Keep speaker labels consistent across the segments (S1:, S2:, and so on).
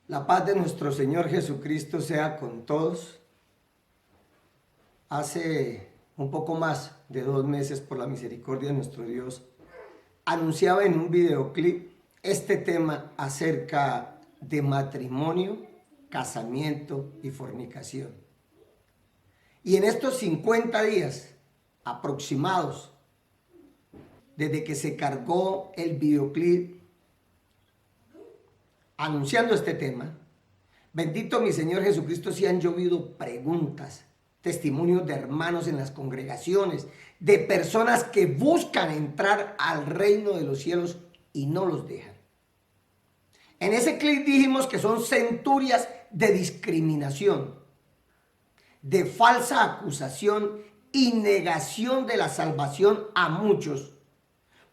S1: La paz de nuestro Señor Jesucristo sea con todos. Hace un poco más de 2 meses, por la misericordia de nuestro Dios, anunciaba en un videoclip este tema acerca de matrimonio, casamiento y fornicación. Y en estos 50 días aproximados, desde que se cargó el videoclip anunciando este tema, bendito mi Señor Jesucristo, si han llovido preguntas, testimonios de hermanos en las congregaciones, de personas que buscan entrar al reino de los cielos y no los dejan. En ese clip dijimos que son centurias de discriminación, de falsa acusación y negación de la salvación a muchos,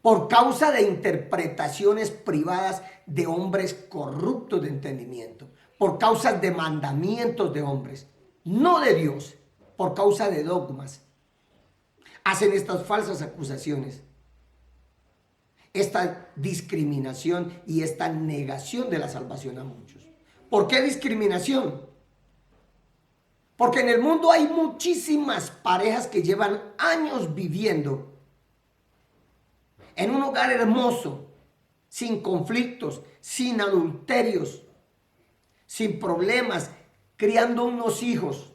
S1: por causa de interpretaciones privadas de hombres corruptos de entendimiento, por causa de mandamientos de hombres, no de Dios, por causa de dogmas. Hacen estas falsas acusaciones, esta discriminación y esta negación de la salvación a muchos. ¿Por qué discriminación? Porque en el mundo hay muchísimas parejas que llevan años viviendo en un hogar hermoso, sin conflictos, sin adulterios, sin problemas, criando unos hijos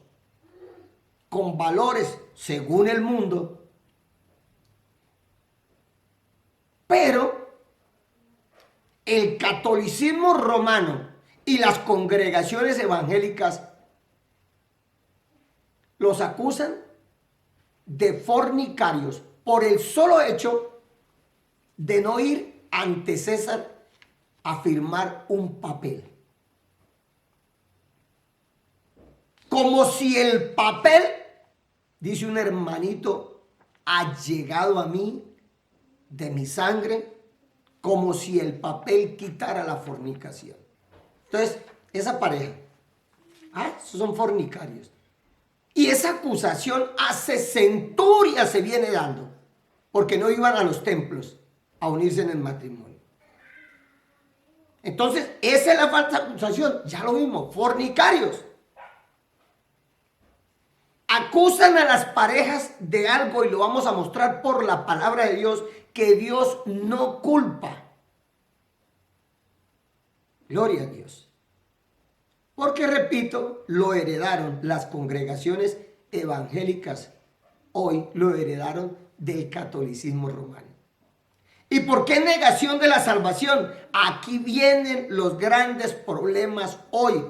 S1: con valores según el mundo, pero el catolicismo romano y las congregaciones evangélicas los acusan de fornicarios por el solo hecho de no ir ante César a firmar un papel. Como si el papel, dice un hermanito allegado a mí, de mi sangre, como si el papel quitara la fornicación. Entonces, esa pareja, esos son fornicarios. Y esa acusación hace centurias se viene dando, porque no iban a los templos a unirse en el matrimonio. Entonces, esa es la falsa acusación. Ya lo vimos, fornicarios. Acusan a las parejas de algo, y lo vamos a mostrar por la palabra de Dios, que Dios no culpa. Gloria a Dios. Porque, repito, lo heredaron las congregaciones evangélicas. Hoy lo heredaron del catolicismo romano. ¿Y por qué negación de la salvación? Aquí vienen los grandes problemas hoy.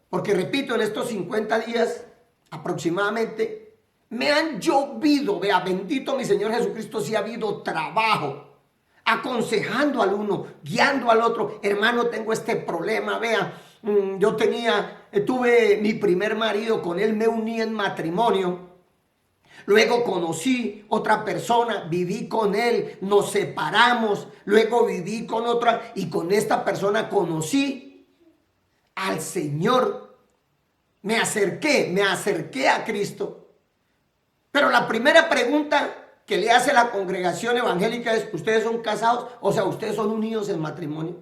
S1: Porque, repito, en estos 50 días aproximadamente me han llovido, vea, bendito mi Señor Jesucristo, si ha habido trabajo, aconsejando al uno, guiando al otro. Hermano, tengo este problema, vea, tuve mi primer marido, con él me uní en matrimonio. Luego conocí otra persona, viví con él, nos separamos, luego viví con otra y con esta persona conocí al Señor. Me acerqué a Cristo. Pero la primera pregunta que le hace la congregación evangélica es: ¿ustedes son casados? O sea, ¿ustedes son unidos en matrimonio?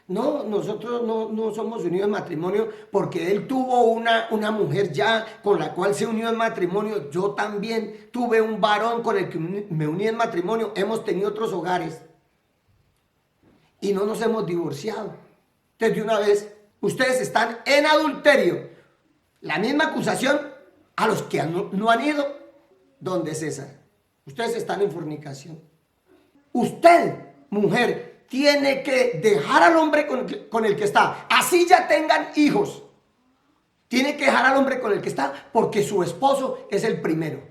S1: No, nosotros no somos unidos en matrimonio, porque él tuvo una mujer ya con la cual se unió en matrimonio. Yo también tuve un varón con el que me uní en matrimonio. Hemos tenido otros hogares y no nos hemos divorciado. Entonces, de una vez, ustedes están en adulterio. La misma acusación a los que no han ido donde César. Ustedes están en fornicación. Usted, mujer, tiene que dejar al hombre con el que está, así ya tengan hijos. Tiene que dejar al hombre con el que está, porque su esposo es el primero.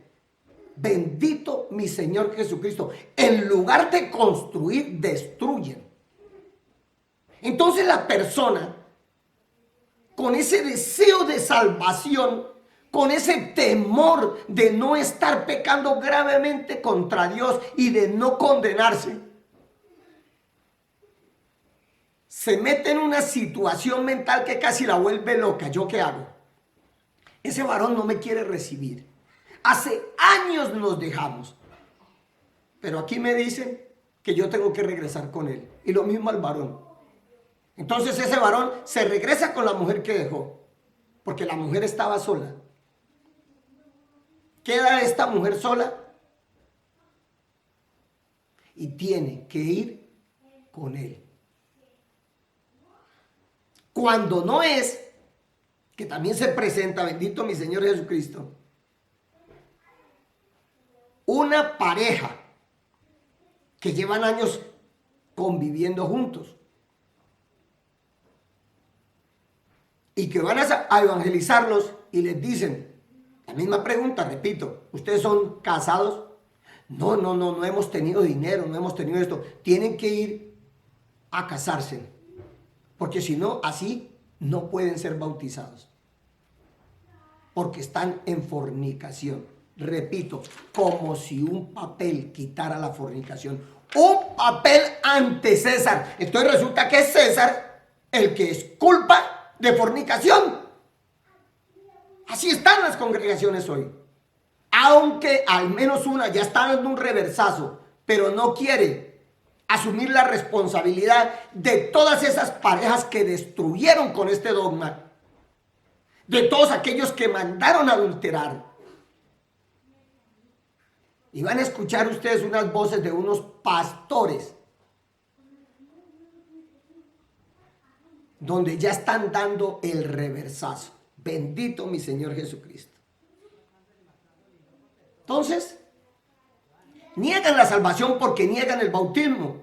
S1: Bendito mi Señor Jesucristo. En lugar de construir, destruyen. Entonces la persona, con ese deseo de salvación, con ese temor de no estar pecando gravemente contra Dios y de no condenarse, se mete en una situación mental que casi la vuelve loca. ¿Yo qué hago? Ese varón no me quiere recibir. Hace años nos dejamos. Pero aquí me dicen que yo tengo que regresar con él. Y lo mismo al varón. Entonces ese varón se regresa con la mujer que dejó. Porque la mujer estaba sola. Queda esta mujer sola. Y tiene que ir con él. Cuando no es, que también se presenta, bendito mi Señor Jesucristo, una pareja que llevan años conviviendo juntos y que van a evangelizarlos y les dicen, la misma pregunta, repito, ¿ustedes son casados? No hemos tenido dinero, no hemos tenido esto. Tienen que ir a casarse, porque si no, así no pueden ser bautizados, porque están en fornicación. Repito, como si un papel quitara la fornicación. Un papel ante César. Entonces resulta que es César el que es culpa de fornicación. Así están las congregaciones hoy. Aunque al menos una ya está dando un reversazo, pero no quiere asumir la responsabilidad de todas esas parejas que destruyeron con este dogma, de todos aquellos que mandaron a adulterar. Y van a escuchar ustedes unas voces de unos pastores donde ya están dando el reversazo. Bendito mi Señor Jesucristo. Entonces, niegan la salvación porque niegan el bautismo.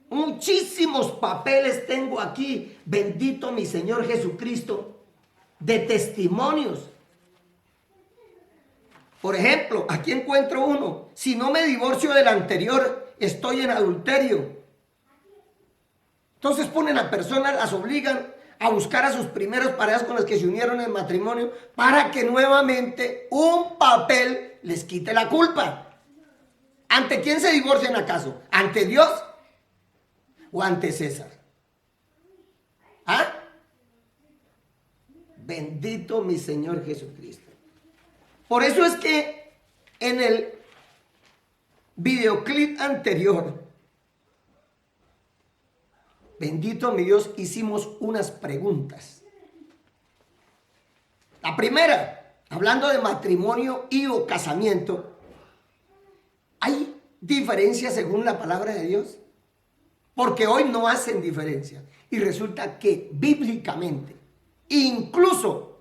S1: Muchísimos papeles tengo aquí, bendito mi Señor Jesucristo, de testimonios. Por ejemplo, aquí encuentro uno. Si no me divorcio del anterior, estoy en adulterio. Entonces ponen a personas, las obligan a buscar a sus primeras parejas con las que se unieron en matrimonio para que nuevamente un papel les quite la culpa. ¿Ante quién se divorcian acaso? ¿Ante Dios o ante César? ¿Ah? Bendito mi Señor Jesucristo. Por eso es que en el videoclip anterior, bendito mi Dios, hicimos unas preguntas. La primera, hablando de matrimonio y o casamiento, ¿hay diferencia según la palabra de Dios? Porque hoy no hacen diferencia. Y resulta que bíblicamente, incluso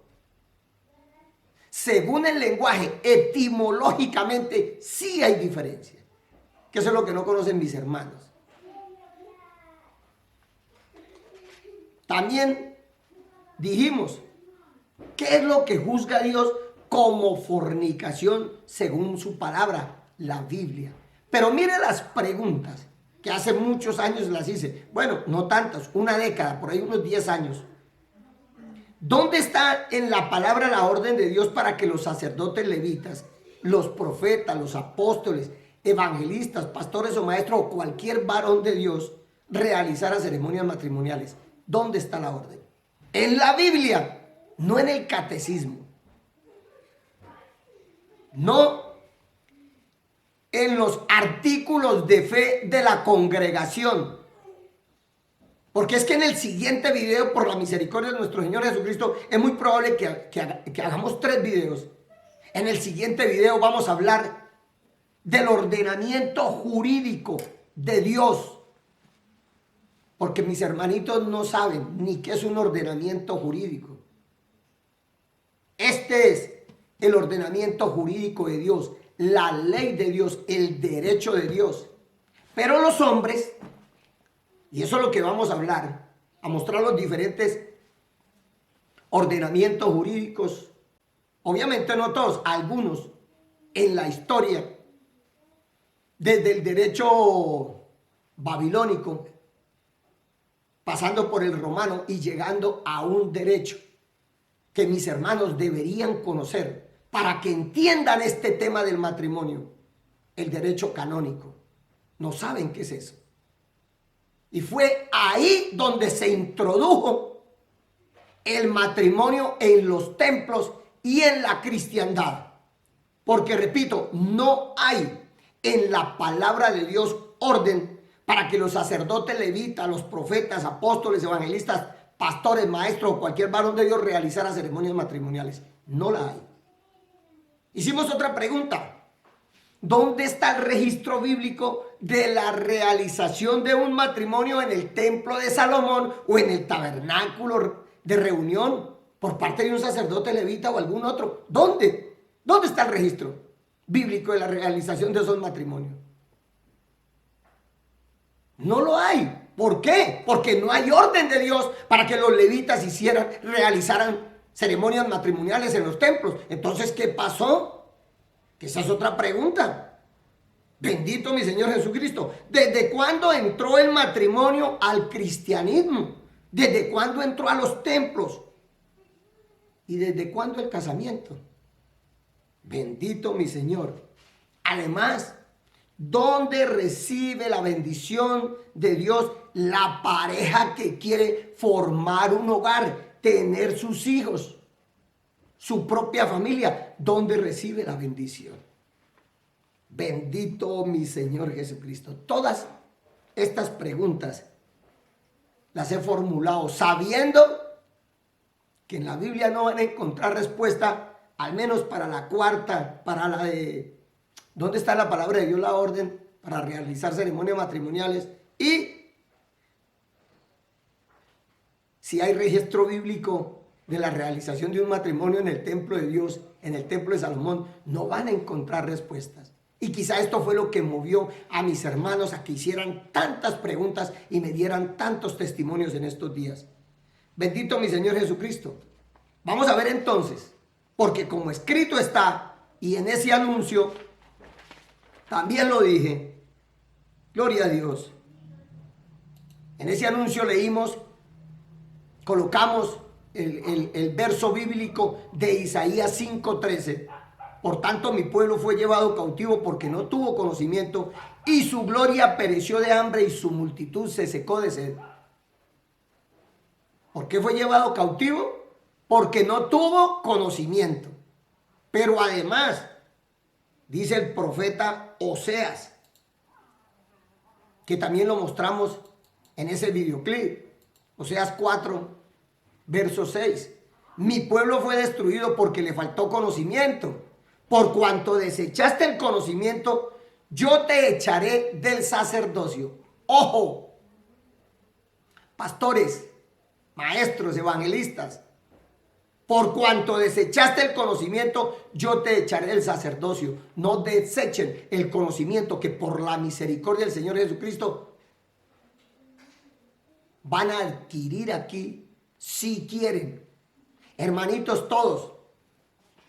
S1: según el lenguaje, etimológicamente, sí hay diferencia. Que eso es lo que no conocen mis hermanos. También dijimos, ¿qué es lo que juzga Dios como fornicación según su palabra, la Biblia? Pero mire las preguntas que hace muchos años las hice. Bueno, no tantas, una década, por ahí unos 10 años. ¿Dónde está en la palabra la orden de Dios para que los sacerdotes levitas, los profetas, los apóstoles, evangelistas, pastores o maestros o cualquier varón de Dios realizara ceremonias matrimoniales? ¿Dónde está la orden? En la Biblia, no en el catecismo. No en los artículos de fe de la congregación. Porque es que en el siguiente video, por la misericordia de nuestro Señor Jesucristo, es muy probable que hagamos 3 videos. En el siguiente video vamos a hablar del ordenamiento jurídico de Dios. Porque mis hermanitos no saben ni qué es un ordenamiento jurídico. Este es el ordenamiento jurídico de Dios, la ley de Dios, el derecho de Dios. Pero los hombres, y eso es lo que vamos a hablar, a mostrar los diferentes ordenamientos jurídicos, obviamente no todos, algunos en la historia, desde el derecho babilónico, pasando por el romano y llegando a un derecho que mis hermanos deberían conocer para que entiendan este tema del matrimonio, el derecho canónico. No saben qué es eso. Y fue ahí donde se introdujo el matrimonio en los templos y en la cristiandad. Porque repito, no hay en la palabra de Dios orden para que los sacerdotes, levitas, los profetas, apóstoles, evangelistas, pastores, maestros o cualquier varón de Dios realizara ceremonias matrimoniales. No la hay. Hicimos otra pregunta. ¿Dónde está el registro bíblico de la realización de un matrimonio en el templo de Salomón o en el tabernáculo de reunión por parte de un sacerdote levita o algún otro? ¿Dónde? ¿Dónde está el registro bíblico de la realización de esos matrimonios? No lo hay. ¿Por qué? Porque no hay orden de Dios para que los levitas realizaran ceremonias matrimoniales en los templos. Entonces, ¿qué pasó? Que esa es otra pregunta. Bendito mi Señor Jesucristo. ¿Desde cuándo entró el matrimonio al cristianismo? ¿Desde cuándo entró a los templos? ¿Y desde cuándo el casamiento? Bendito mi Señor. Además, ¿dónde recibe la bendición de Dios la pareja que quiere formar un hogar, tener sus hijos, su propia familia? ¿Dónde recibe la bendición? Bendito mi Señor Jesucristo. Todas estas preguntas las he formulado sabiendo que en la Biblia no van a encontrar respuesta, al menos para la cuarta, para la de ¿dónde está la palabra de Dios, la orden para realizar ceremonias matrimoniales? Y si hay registro bíblico de la realización de un matrimonio en el templo de Dios, en el templo de Salomón, no van a encontrar respuestas. Y quizá esto fue lo que movió a mis hermanos a que hicieran tantas preguntas y me dieran tantos testimonios en estos días. Bendito mi Señor Jesucristo. Vamos a ver entonces, porque como escrito está, y en ese anuncio también lo dije, gloria a Dios. En ese anuncio leímos, colocamos el verso bíblico de Isaías 5:13. Por tanto, mi pueblo fue llevado cautivo porque no tuvo conocimiento y su gloria pereció de hambre y su multitud se secó de sed. ¿Por qué fue llevado cautivo? Porque no tuvo conocimiento. Pero además, dice el profeta Oseas, que también lo mostramos en ese videoclip, Oseas 4, verso 6. Mi pueblo fue destruido porque le faltó conocimiento. Por cuanto desechaste el conocimiento, yo te echaré del sacerdocio. ¡Ojo! Pastores, maestros, evangelistas, por cuanto desechaste el conocimiento, yo te echaré del sacerdocio. No desechen el conocimiento que por la misericordia del Señor Jesucristo van a adquirir aquí si quieren. Hermanitos todos,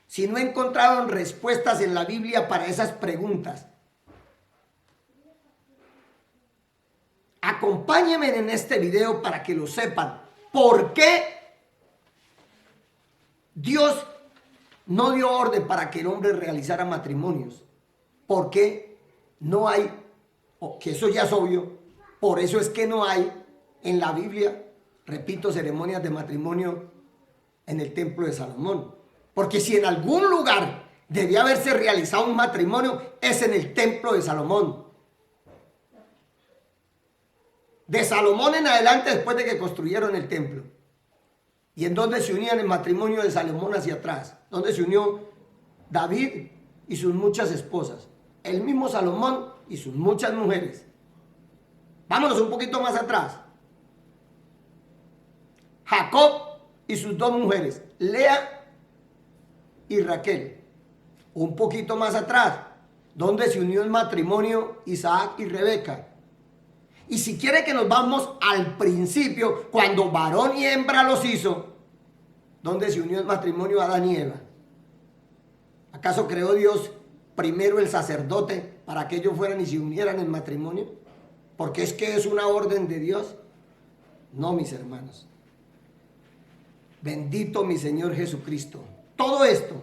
S1: si no encontraron respuestas en la Biblia para esas preguntas, acompáñenme en este video para que lo sepan. ¿Por qué Dios no dio orden para que el hombre realizara matrimonios? ¿Por qué no hay? Que eso ya es obvio. Por eso es que no hay en la Biblia, repito, ceremonias de matrimonio en el templo de Salomón. Porque si en algún lugar debía haberse realizado un matrimonio, es en el templo de Salomón. De Salomón en adelante, después de que construyeron el templo. ¿Y en dónde se unían el matrimonio de Salomón hacia atrás? ¿Dónde se unió David y sus muchas esposas? El mismo Salomón y sus muchas mujeres. Vámonos un poquito más atrás. Jacob y sus dos mujeres, Lea y Raquel. Un poquito más atrás, donde se unió el matrimonio Isaac y Rebeca. Y si quiere que nos vamos al principio, cuando varón y hembra los hizo, donde se unió el matrimonio Adán y Eva. ¿Acaso creó Dios primero el sacerdote para que ellos fueran y se unieran en matrimonio? Porque es que es una orden de Dios. No, mis hermanos. Bendito mi Señor Jesucristo. Todo esto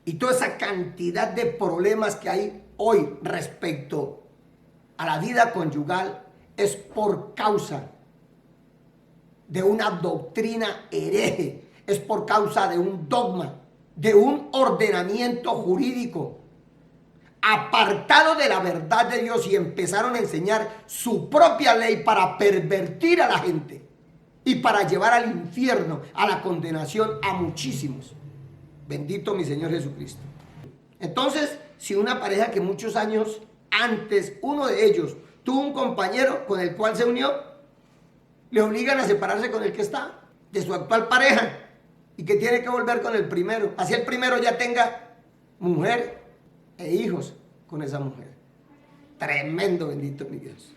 S1: y toda esa cantidad de problemas que hay hoy respecto a la vida conyugal es por causa de una doctrina hereje, es por causa de un dogma, de un ordenamiento jurídico apartado de la verdad de Dios, y empezaron a enseñar su propia ley para pervertir a la gente y para llevar al infierno, a la condenación a muchísimos. Bendito mi Señor Jesucristo. Entonces, si una pareja que muchos años antes uno de ellos tuvo un compañero con el cual se unió, le obligan a separarse con el que está, de su actual pareja, y que tiene que volver con el primero, así el primero ya tenga mujer e hijos con esa mujer. Tremendo, bendito mi Dios.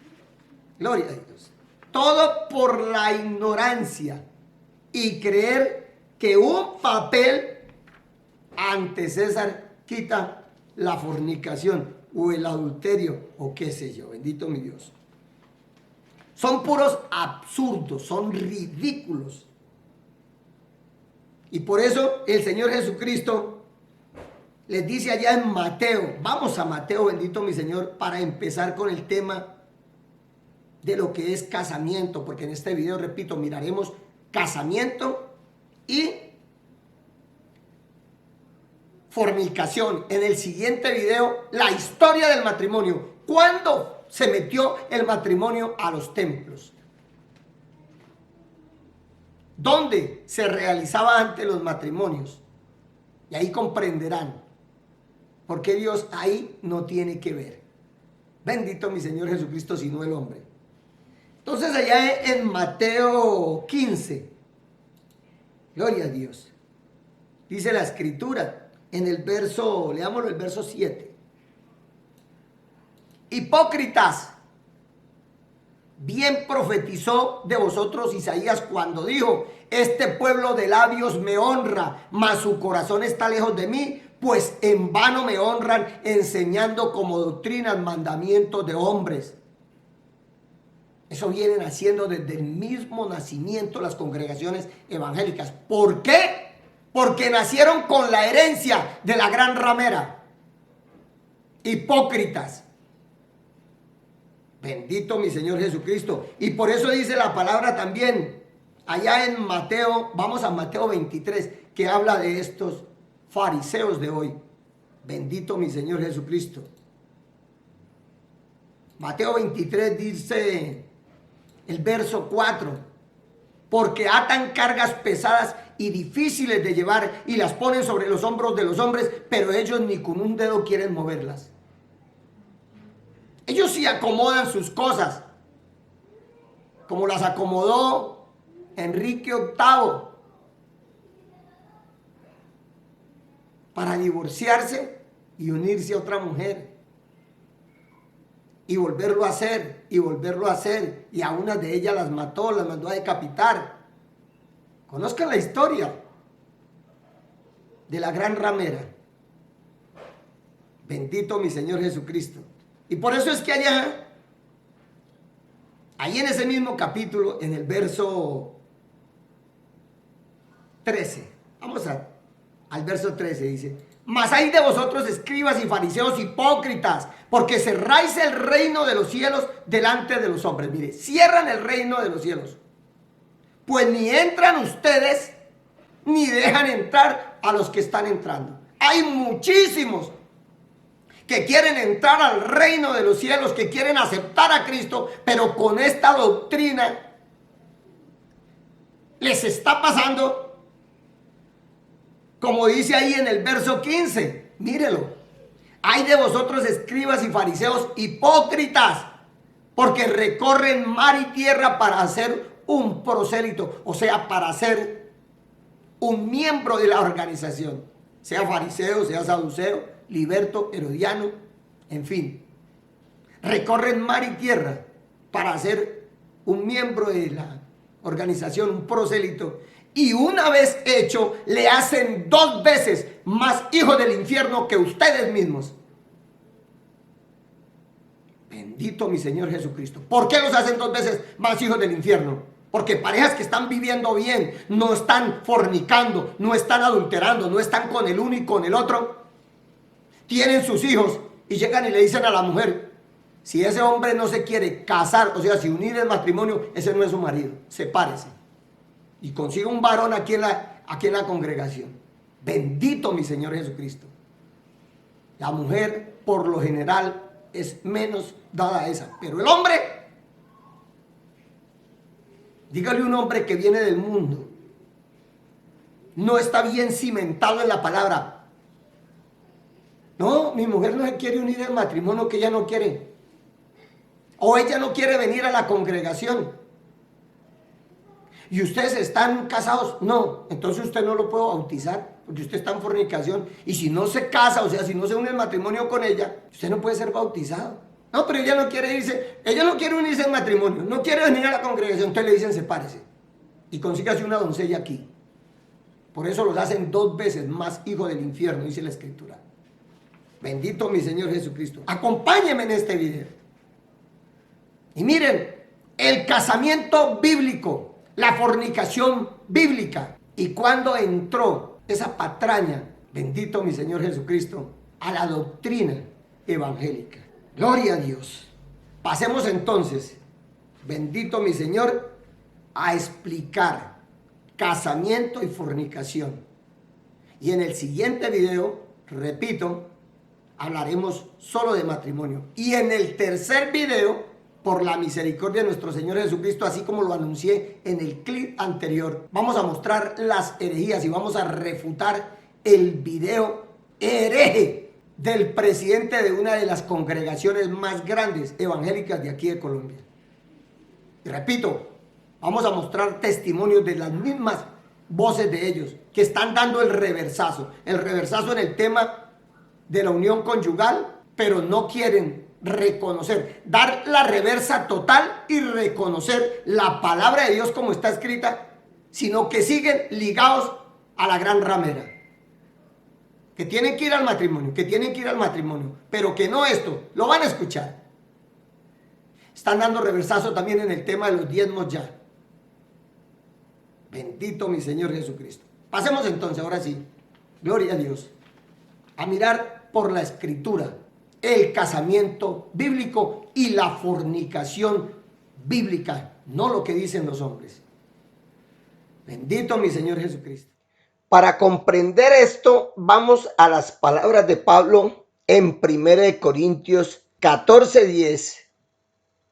S1: Gloria a Dios. Todo por la ignorancia y creer que un papel ante César quita la fornicación o el adulterio o qué sé yo. Bendito mi Dios. Son puros absurdos, son ridículos. Y por eso el Señor Jesucristo les dice allá en Mateo, vamos a Mateo, bendito mi Señor, para empezar con el tema de lo que es casamiento, porque en este video, repito, miraremos casamiento y fornicación. En el siguiente video, la historia del matrimonio. ¿Cuándo se metió el matrimonio a los templos? ¿Dónde se realizaba antes los matrimonios? Y ahí comprenderán por qué Dios ahí no tiene que ver. Bendito mi Señor Jesucristo, sino el hombre. Entonces allá en Mateo 15, gloria a Dios, dice la escritura en el verso, leámoslo el verso 7. Hipócritas, bien profetizó de vosotros Isaías cuando dijo: este pueblo de labios me honra, mas su corazón está lejos de mí, pues en vano me honran, enseñando como doctrinas mandamientos de hombres. Eso vienen haciendo desde el mismo nacimiento las congregaciones evangélicas. ¿Por qué? Porque nacieron con la herencia de la gran ramera. Hipócritas. Bendito mi Señor Jesucristo. Y por eso dice la palabra también, allá en Mateo, vamos a Mateo 23, que habla de estos fariseos de hoy. Bendito mi Señor Jesucristo. Mateo 23 dice el verso 4: porque atan cargas pesadas y difíciles de llevar y las ponen sobre los hombros de los hombres, pero ellos ni con un dedo quieren moverlas. Ellos sí acomodan sus cosas, como las acomodó Enrique VIII, para divorciarse y unirse a otra mujer. Y volverlo a hacer, y volverlo a hacer. Y a unas de ellas las mató, las mandó a decapitar. Conozcan la historia de la gran ramera. Bendito mi Señor Jesucristo. Y por eso es que allá, ahí en ese mismo capítulo, en el verso 13, vamos al verso 13, dice: mas hay de vosotros, escribas y fariseos hipócritas, porque cerráis el reino de los cielos delante de los hombres. Mire, cierran el reino de los cielos, pues ni entran ustedes, ni dejan entrar a los que están entrando. Hay muchísimos que quieren entrar al reino de los cielos, que quieren aceptar a Cristo, pero con esta doctrina les está pasando como dice ahí en el verso 15, mírelo: hay de vosotros, escribas y fariseos hipócritas, porque recorren mar y tierra para hacer un prosélito, o sea, para ser un miembro de la organización, sea fariseo, sea saduceo, liberto, herodiano, en fin. Recorren mar y tierra para ser un miembro de la organización, un prosélito. Y una vez hecho, le hacen 2 veces más hijos del infierno que ustedes mismos. Bendito mi Señor Jesucristo. ¿Por qué los hacen 2 veces más hijos del infierno? Porque parejas que están viviendo bien, no están fornicando, no están adulterando, no están con el uno y con el otro, tienen sus hijos y llegan y le dicen a la mujer: Si ese hombre no se quiere casar, o sea, si unir el matrimonio, ese no es su marido. Sepárese. Y consiga un varón aquí en la congregación. Bendito mi Señor Jesucristo. La mujer, por lo general, es menos dada a esa. Pero el hombre, dígale a un hombre que viene del mundo, no está bien cimentado en la palabra. No, mi mujer no se quiere unir al matrimonio, que ella no quiere. O ella no quiere venir a la congregación. ¿Y ustedes están casados? No, entonces usted no lo puede bautizar, porque usted está en fornicación. Y si no se casa, o sea, si no se une el matrimonio con ella, usted no puede ser bautizado. No, pero ella no quiere irse, ella no quiere unirse al matrimonio, no quiere venir a la congregación. Entonces le dicen, sepárese y consígase una doncella aquí. Por eso los hacen 2 veces más hijos del infierno, dice la Escritura. Bendito mi Señor Jesucristo. Acompáñenme en este video. Y miren, el casamiento bíblico, la fornicación bíblica. Y cuando entró esa patraña, bendito mi Señor Jesucristo, a la doctrina evangélica. Gloria a Dios. Pasemos entonces, bendito mi Señor, a explicar casamiento y fornicación. Y en el siguiente video, repito, hablaremos solo de matrimonio. Y en el tercer video, por la misericordia de nuestro Señor Jesucristo, así como lo anuncié en el clip anterior, vamos a mostrar las herejías y vamos a refutar el video hereje del presidente de una de las congregaciones más grandes evangélicas de aquí de Colombia. Y repito, vamos a mostrar testimonios de las mismas voces de ellos que están dando el reversazo en el tema de la unión conyugal, pero no quieren reconocer, dar la reversa total y reconocer la palabra de Dios como está escrita, sino que siguen ligados a la gran ramera. Que tienen que ir al matrimonio, pero que no esto, lo van a escuchar. Están dando reversazo también en el tema de los diezmos ya. Bendito mi Señor Jesucristo. Pasemos entonces, ahora sí, gloria a Dios, a mirar por la Escritura el casamiento bíblico y la fornicación bíblica, no lo que dicen los hombres. Bendito mi Señor Jesucristo. Para comprender esto, vamos a las palabras de Pablo en 1 Corintios 14:10,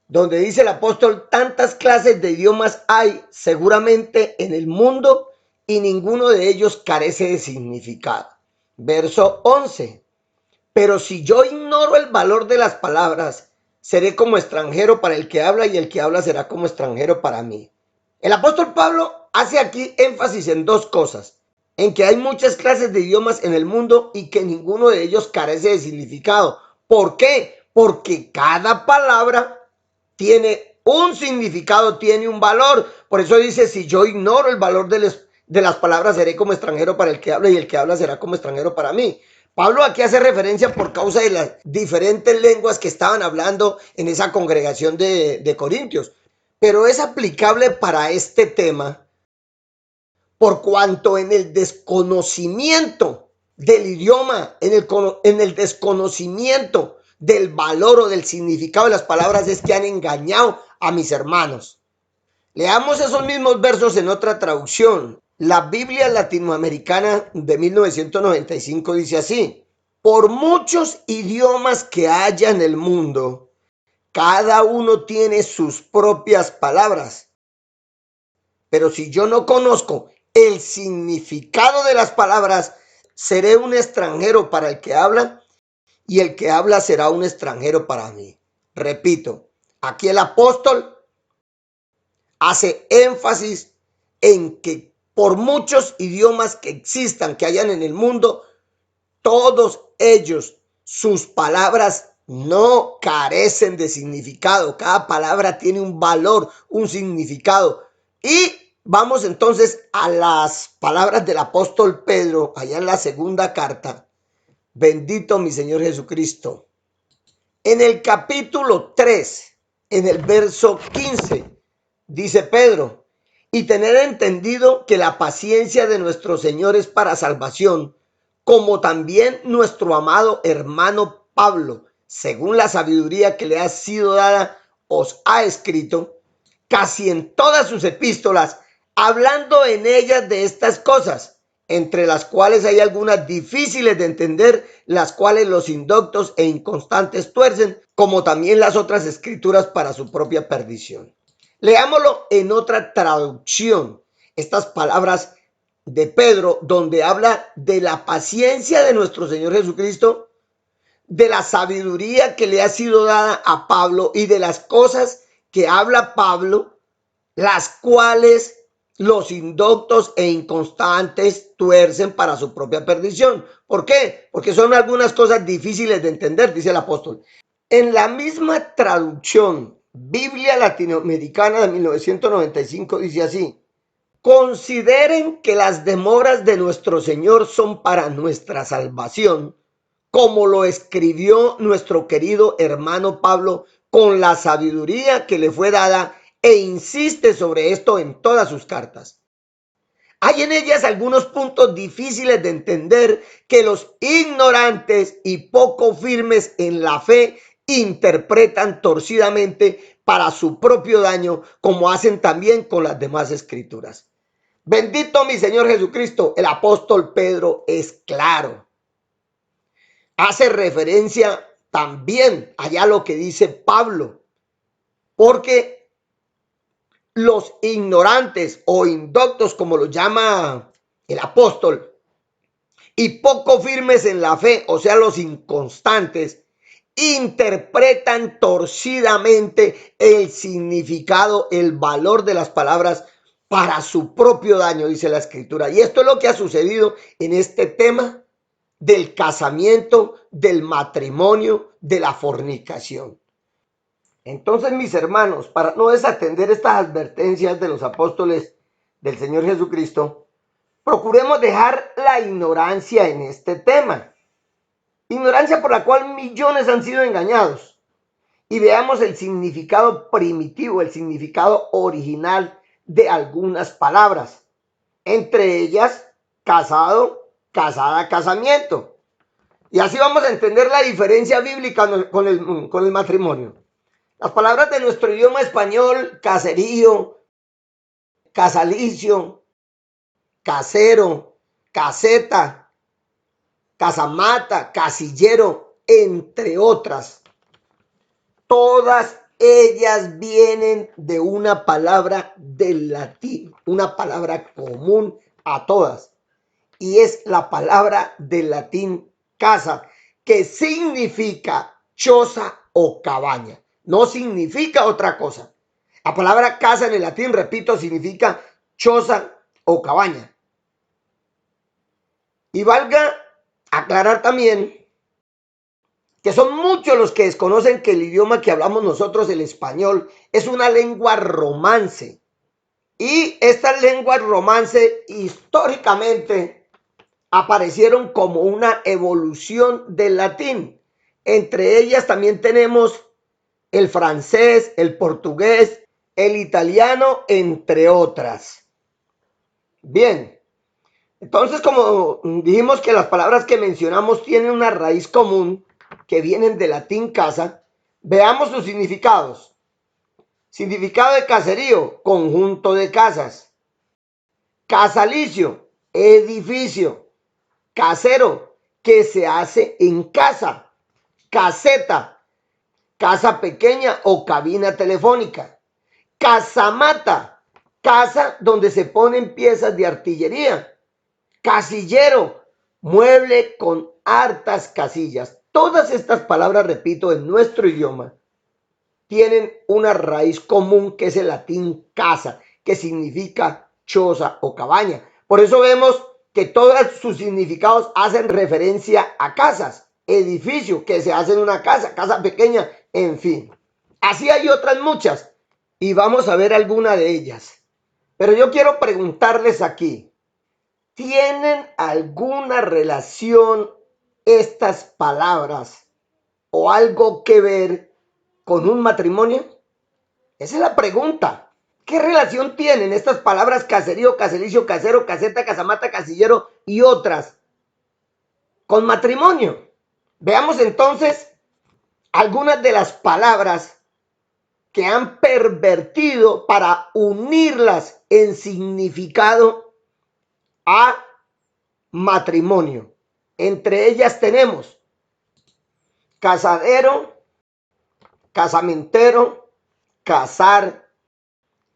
S1: donde dice el apóstol: tantas clases de idiomas hay seguramente en el mundo y ninguno de ellos carece de significado. Verso 11. Pero si yo ignoro el valor de las palabras, seré como extranjero para el que habla y el que habla será como extranjero para mí. El apóstol Pablo hace aquí énfasis en 2 cosas: en que hay muchas clases de idiomas en el mundo y que ninguno de ellos carece de significado. ¿Por qué? Porque cada palabra tiene un significado, tiene un valor. Por eso dice: si yo ignoro el valor de las palabras, seré como extranjero para el que habla y el que habla será como extranjero para mí. Pablo aquí hace referencia por causa de las diferentes lenguas que estaban hablando en esa congregación de Corintios. Pero es aplicable para este tema por cuanto en el desconocimiento del idioma, en el desconocimiento del valor o del significado de las palabras es que han engañado a mis hermanos. Leamos esos mismos versos en otra traducción. La Biblia latinoamericana de 1995 dice así: por muchos idiomas que haya en el mundo, cada uno tiene sus propias palabras. Pero si yo no conozco el significado de las palabras, seré un extranjero para el que habla y el que habla será un extranjero para mí. Repito, aquí el apóstol hace énfasis en que por muchos idiomas que existan, que hayan en el mundo, todos ellos, sus palabras no carecen de significado. Cada palabra tiene un valor, un significado. Y vamos entonces a las palabras del apóstol Pedro, allá en la segunda carta. Bendito mi Señor Jesucristo. En el capítulo 3, en el verso 15, dice Pedro: y tener entendido que la paciencia de nuestro Señor es para salvación, como también nuestro amado hermano Pablo según la sabiduría que le ha sido dada, os ha escrito, casi en todas sus epístolas, hablando en ellas de estas cosas, entre las cuales hay algunas difíciles de entender, las cuales los indoctos e inconstantes tuercen, como también las otras escrituras para su propia perdición. Leámoslo en otra traducción, estas palabras de Pedro, donde habla de la paciencia de nuestro Señor Jesucristo, de la sabiduría que le ha sido dada a Pablo y de las cosas que habla Pablo, las cuales los indoctos e inconstantes tuercen para su propia perdición. ¿Por qué? Porque son algunas cosas difíciles de entender, dice el apóstol. En la misma traducción, Biblia Latinoamericana de 1995, dice así: consideren que las demoras de nuestro Señor son para nuestra salvación, como lo escribió nuestro querido hermano Pablo con la sabiduría que le fue dada, e insiste sobre esto en todas sus cartas. Hay en ellas algunos puntos difíciles de entender que los ignorantes y poco firmes en la fe interpretan torcidamente para su propio daño, como hacen también con las demás escrituras. Bendito mi Señor Jesucristo, el apóstol Pedro es claro. Hace referencia también allá lo que dice Pablo, porque los ignorantes o indoctos, como lo llama el apóstol, y poco firmes en la fe, o sea, los inconstantes, interpretan torcidamente el significado, el valor de las palabras para su propio daño, dice la escritura. Y esto es lo que ha sucedido en este tema del casamiento, del matrimonio, de la fornicación. Entonces, mis hermanos, para no desatender estas advertencias de los apóstoles del Señor Jesucristo, procuremos dejar la ignorancia en este tema. Ignorancia por la cual millones han sido engañados. Y veamos el significado primitivo, el significado original de algunas palabras. Entre ellas, casado, casada, casamiento. Y así vamos a entender la diferencia bíblica con el matrimonio. Las palabras de nuestro idioma español: caserío, casalicio, casero, caseta, casamata, casillero, entre otras. Todas ellas vienen de una palabra del latín, una palabra común a todas. Y es la palabra del latín casa, que significa choza o cabaña. No significa otra cosa. La palabra casa en el latín, repito, significa choza o cabaña. Y valga aclarar también que son muchos los que desconocen que el idioma que hablamos nosotros, el español, es una lengua romance. Y estas lenguas romance históricamente aparecieron como una evolución del latín. Entre ellas también tenemos el francés, el portugués, el italiano, entre otras. Bien, entonces, como dijimos que las palabras que mencionamos tienen una raíz común, que vienen del latín casa, veamos sus significados. Significado de caserío: conjunto de casas. Casalicio: edificio. Casero: que se hace en casa. Caseta: casa pequeña o cabina telefónica. Casamata: casa donde se ponen piezas de artillería. Casillero: mueble con hartas casillas. Todas estas palabras, repito, en nuestro idioma tienen una raíz común, que es el latín casa, que significa choza o cabaña. Por eso vemos que todos sus significados hacen referencia a casas, edificio, que se hace en una casa, casa pequeña, en fin. Así hay otras muchas y vamos a ver alguna de ellas. Pero yo quiero preguntarles aquí: ¿tienen alguna relación estas palabras o algo que ver con un matrimonio? Esa es la pregunta. ¿Qué relación tienen estas palabras caserío, caselicio, casero, caseta, casamata, casillero y otras con matrimonio? Veamos entonces algunas de las palabras que han pervertido para unirlas en significado a matrimonio. Entre ellas tenemos casadero, casamentero, casar,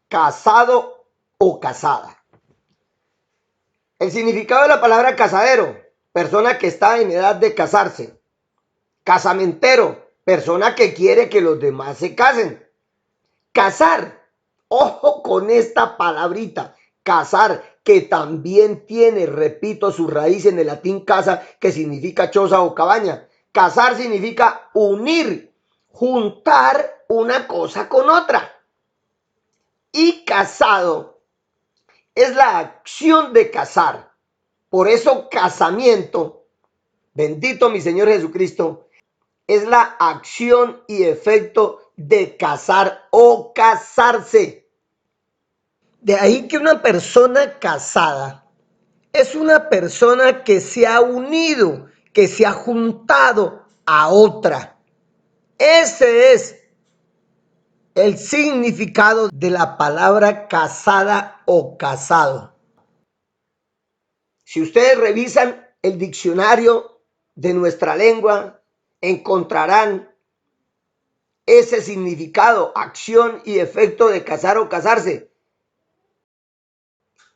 S1: casado o casada. El significado de la palabra casadero: persona que está en edad de casarse. Casamentero: persona que quiere que los demás se casen. Casar, ojo con esta palabrita, casar, que también tiene, repito, su raíz en el latín casa, que significa choza o cabaña. Casar significa unir, juntar una cosa con otra. Y casado es la acción de casar. Por eso casamiento, bendito mi Señor Jesucristo, es la acción y efecto de casar o casarse. De ahí que una persona casada es una persona que se ha unido, que se ha juntado a otra. Ese es el significado de la palabra casada o casado. Si ustedes revisan el diccionario de nuestra lengua, encontrarán ese significado, acción y efecto de casar o casarse.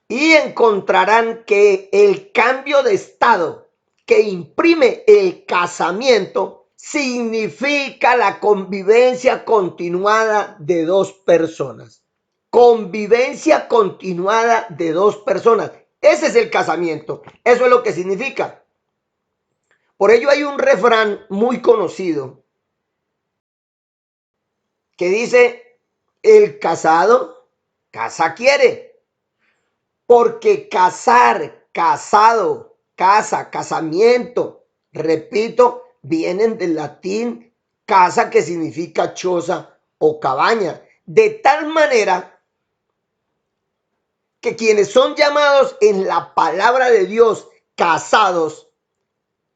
S1: Y encontrarán que el cambio de estado que imprime el casamiento significa la convivencia continuada de dos personas. Convivencia continuada de dos personas. Ese es el casamiento. Eso es lo que significa. Por ello hay un refrán muy conocido que dice: el casado casa quiere. Porque casar, casado, casa, casamiento, repito, vienen del latín casa, que significa choza o cabaña. De tal manera que quienes son llamados en la palabra de Dios casados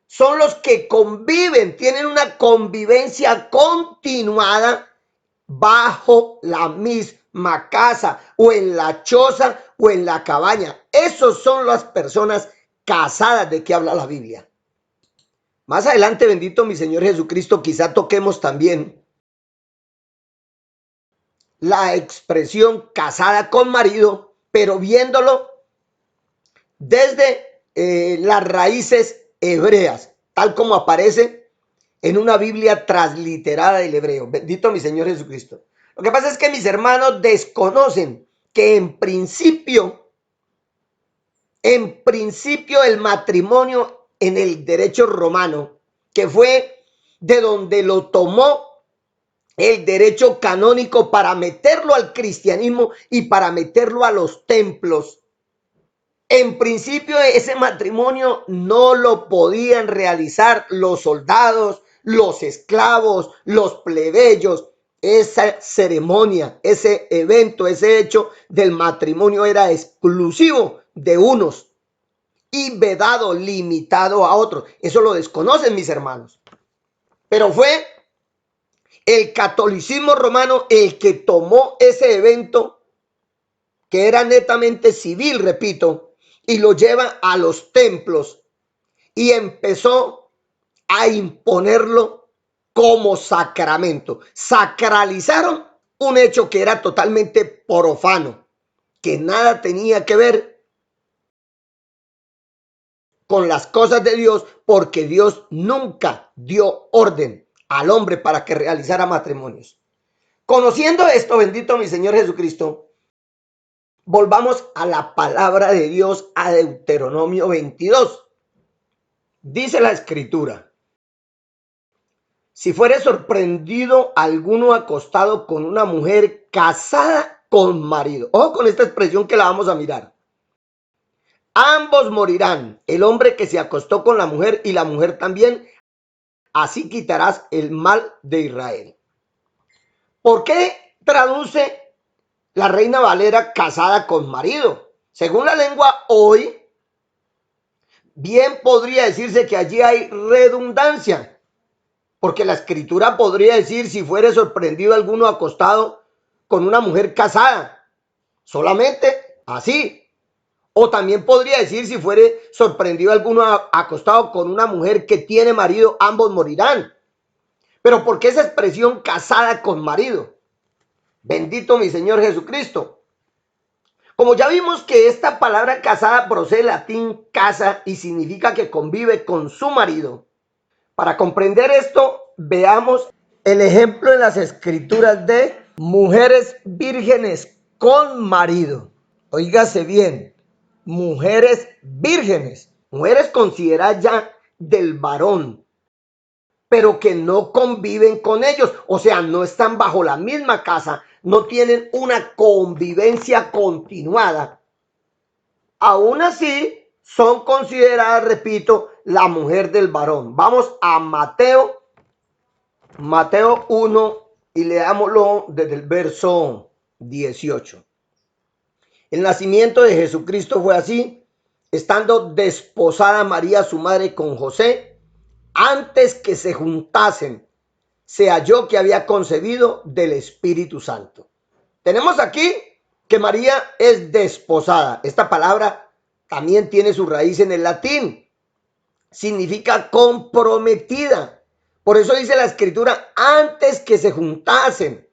S1: son los que conviven, tienen una convivencia continuada bajo la misma casa, o en la choza o en la cabaña. Esos son las personas casadas de que habla la Biblia. Más adelante, bendito mi Señor Jesucristo, quizá toquemos también la expresión casada con marido, pero viéndolo desde las raíces hebreas, tal como aparece en una Biblia transliterada del hebreo. Bendito mi Señor Jesucristo. Lo que pasa es que mis hermanos desconocen que en principio el matrimonio en el derecho romano, que fue de donde lo tomó el derecho canónico para meterlo al cristianismo y para meterlo a los templos. En principio ese matrimonio no lo podían realizar los soldados, los esclavos, los plebeyos. Esa ceremonia, ese evento, ese hecho del matrimonio era exclusivo de unos y vedado, limitado a otros. Eso lo desconocen mis hermanos. Pero fue el catolicismo romano el que tomó ese evento, que era netamente civil, repito, y lo lleva a los templos y empezó a imponerlo como sacramento. Sacralizaron un hecho que era totalmente profano, que nada tenía que ver con las cosas de Dios, porque Dios nunca dio orden al hombre para que realizara matrimonios. Conociendo esto, bendito mi Señor Jesucristo, volvamos a la palabra de Dios, a Deuteronomio 22. Dice la Escritura: si fuere sorprendido alguno acostado con una mujer casada con marido. Ojo con esta expresión que la vamos a mirar. Ambos morirán, el hombre que se acostó con la mujer y la mujer también. Así quitarás el mal de Israel. ¿Por qué traduce la Reina Valera casada con marido? Según la lengua hoy, bien podría decirse que allí hay redundancia, Porque la escritura podría decir si fuere sorprendido alguno acostado con una mujer casada, solamente así. O también podría decir si fuere sorprendido alguno acostado con una mujer que tiene marido, ambos morirán. Pero ¿por qué esa expresión casada con marido? Bendito mi Señor Jesucristo. Como ya vimos que esta palabra casada procede del latín casa y significa que convive con su marido. Para comprender esto, veamos el ejemplo en las escrituras de mujeres vírgenes con marido. Óigase bien, mujeres vírgenes, mujeres consideradas ya del varón, pero que no conviven con ellos, o sea, no están bajo la misma casa, no tienen una convivencia continuada. Aún así, son consideradas, repito, la mujer del varón. Vamos a Mateo 1 y leámoslo desde el verso 18. El nacimiento de Jesucristo fue así, estando desposada María, su madre, con José, antes que se juntasen, se halló que había concebido del Espíritu Santo. Tenemos aquí que María es desposada. Esta palabra también tiene su raíz en el latín. Significa comprometida. Por eso dice la escritura, antes que se juntasen.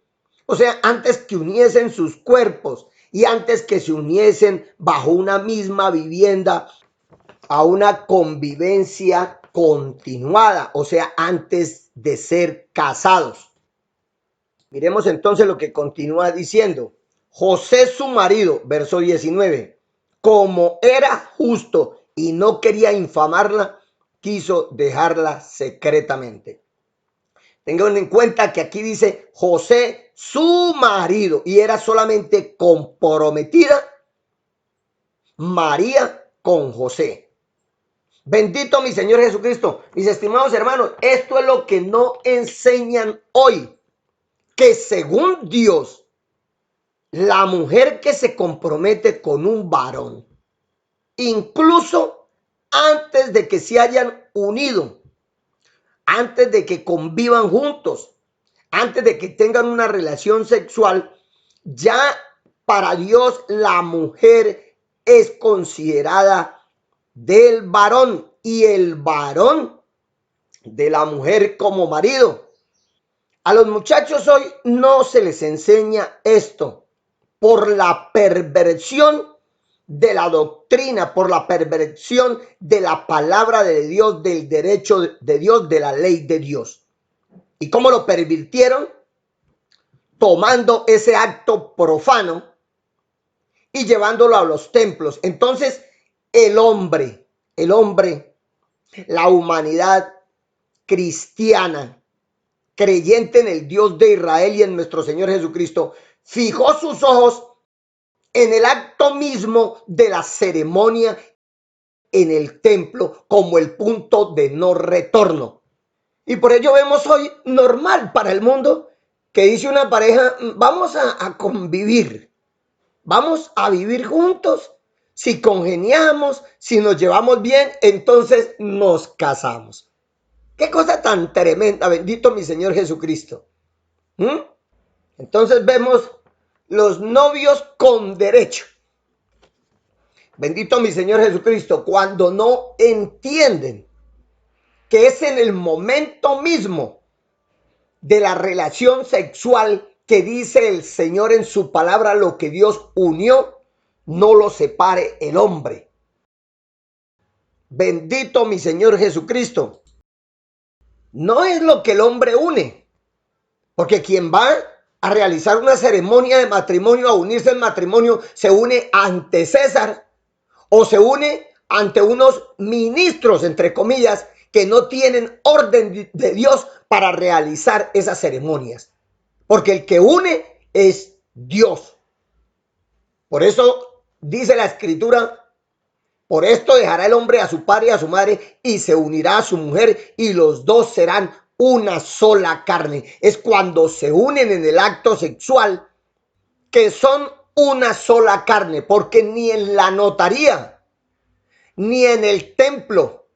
S1: O sea, antes que uniesen sus cuerpos y antes que se uniesen bajo una misma vivienda a una convivencia continuada. O sea, antes de ser casados. Miremos entonces lo que continúa diciendo. José su marido, verso 19, como era justo y no quería infamarla, quiso dejarla secretamente. Tengan en cuenta que aquí dice José su marido y era solamente comprometida María con José. Bendito mi Señor Jesucristo. Mis estimados hermanos, esto es lo que no enseñan hoy. Que según Dios, la mujer que se compromete con un varón, incluso antes de que se hayan unido, antes de que convivan juntos, antes de que tengan una relación sexual, ya para Dios la mujer es considerada del varón y el varón de la mujer como marido. A los muchachos hoy no se les enseña esto por la perversión de la doctrina, por la perversión de la palabra de Dios, del derecho de Dios, de la ley de Dios. ¿Y cómo lo pervirtieron? Tomando ese acto profano y llevándolo a los templos. Entonces, el hombre, la humanidad cristiana, creyente en el Dios de Israel y en nuestro Señor Jesucristo, fijó sus ojos en el acto mismo de la ceremonia en el templo como el punto de no retorno. Y por ello vemos hoy normal para el mundo que dice una pareja, vamos a convivir, vamos a vivir juntos. Si congeniamos, si nos llevamos bien, entonces nos casamos. Qué cosa tan tremenda, bendito mi Señor Jesucristo. Entonces vemos los novios con derecho. Bendito mi Señor Jesucristo, cuando no entienden que es en el momento mismo de la relación sexual que dice el Señor en su palabra, lo que Dios unió, no lo separe el hombre. Bendito mi Señor Jesucristo. No es lo que el hombre une, porque quien va a realizar una ceremonia de matrimonio, a unirse en matrimonio, se une ante César o se une ante unos ministros, entre comillas, que no tienen orden de Dios para realizar esas ceremonias. Porque el que une es Dios. Por eso dice la escritura, por esto dejará el hombre a su padre y a su madre y se unirá a su mujer y los dos serán una sola carne. Es cuando se unen en el acto sexual que son una sola carne, porque ni en la notaría, ni en el templo,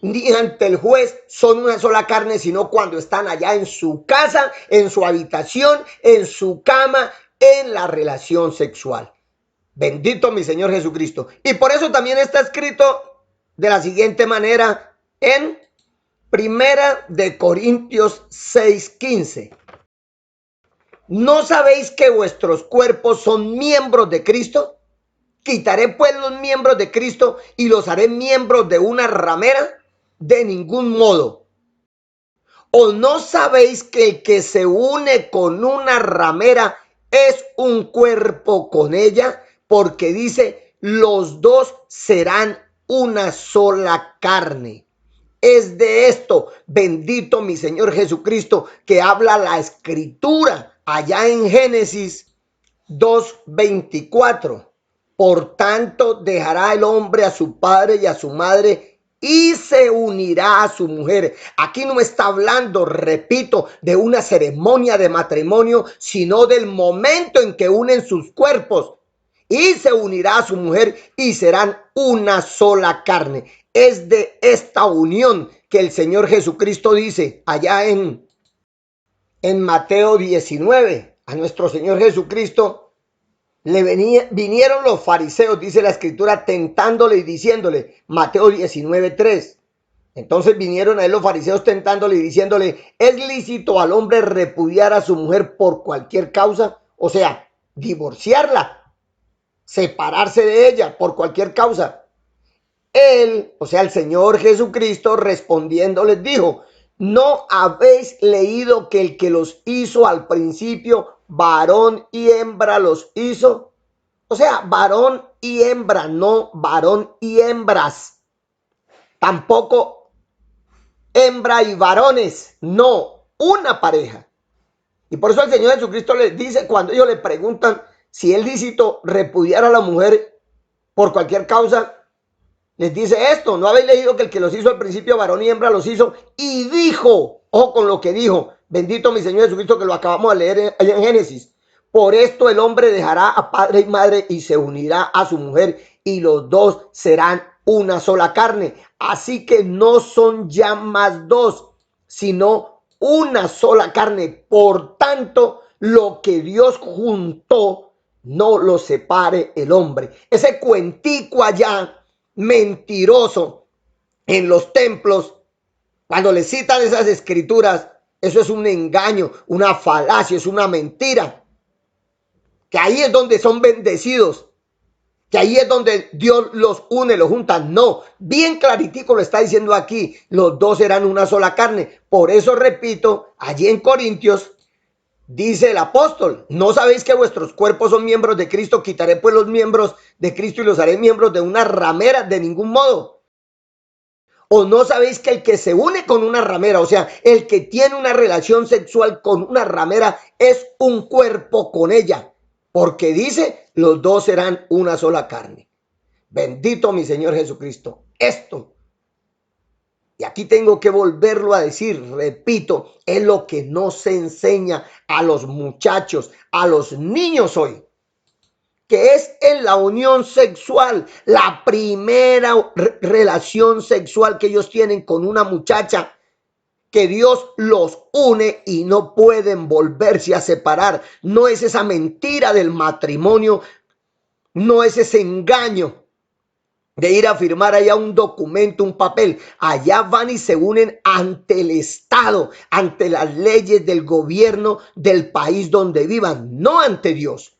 S1: ni ante el juez son una sola carne, sino cuando están allá en su casa, en su habitación, en su cama, en la relación sexual. Bendito mi Señor Jesucristo. Y por eso también está escrito de la siguiente manera en Primera de Corintios 6:15. ¿No sabéis que vuestros cuerpos son miembros de Cristo? ¿Quitaré pues los miembros de Cristo y los haré miembros de una ramera? De ningún modo. ¿O no sabéis que el que se une con una ramera es un cuerpo con ella? Porque dice, los dos serán una sola carne. Es de esto, bendito mi Señor Jesucristo, que habla la Escritura allá en Génesis 2:24. Por tanto, dejará el hombre a su padre y a su madre y se unirá a su mujer. Aquí no está hablando, repito, de una ceremonia de matrimonio, sino del momento en que unen sus cuerpos. Y se unirá a su mujer y serán una sola carne. Es de esta unión que el Señor Jesucristo dice allá en Mateo 19. A nuestro Señor Jesucristo vinieron los fariseos, dice la Escritura, tentándole y diciéndole, Mateo 19:3. Entonces vinieron a él los fariseos tentándole y diciéndole, ¿es lícito al hombre repudiar a su mujer por cualquier causa? O sea, divorciarla, separarse de ella por cualquier causa. Él, o sea, el Señor Jesucristo, respondiendo les dijo, ¿no habéis leído que el que los hizo al principio, varón y hembra los hizo? O sea, varón y hembra, no varón y hembras. Tampoco hembra y varones, no, una pareja. Y por eso el Señor Jesucristo les dice, cuando ellos le preguntan si es lícito repudiar a la mujer por cualquier causa, les dice esto, ¿no habéis leído que el que los hizo al principio, varón y hembra los hizo? Y dijo, ojo con lo que dijo, bendito mi Señor Jesucristo, que lo acabamos de leer allá en Génesis. Por esto el hombre dejará a padre y madre y se unirá a su mujer y los dos serán una sola carne. Así que no son ya más dos, sino una sola carne. Por tanto, lo que Dios juntó, no lo separe el hombre. Ese cuentico allá mentiroso en los templos, cuando le citan esas escrituras, eso es un engaño, una falacia, es una mentira. Que ahí es donde son bendecidos, que ahí es donde Dios los une, los junta. No, bien claritico lo está diciendo aquí, los dos serán una sola carne. Por eso repito, allí en Corintios, dice el apóstol, ¿no sabéis que vuestros cuerpos son miembros de Cristo? Quitaré pues los miembros de Cristo y los haré miembros de una ramera, de ningún modo. ¿O no sabéis que el que se une con una ramera, o sea, el que tiene una relación sexual con una ramera, es un cuerpo con ella? Porque dice, los dos serán una sola carne. Bendito mi Señor Jesucristo. Esto, y aquí tengo que volverlo a decir, repito, es lo que no se enseña a los muchachos, a los niños hoy, que es en la unión sexual, la primera relación sexual que ellos tienen con una muchacha, que Dios los une y no pueden volverse a separar. No es esa mentira del matrimonio, no es ese engaño de ir a firmar allá un documento, un papel. Allá van y se unen ante el Estado, ante las leyes del gobierno del país donde vivan, no ante Dios.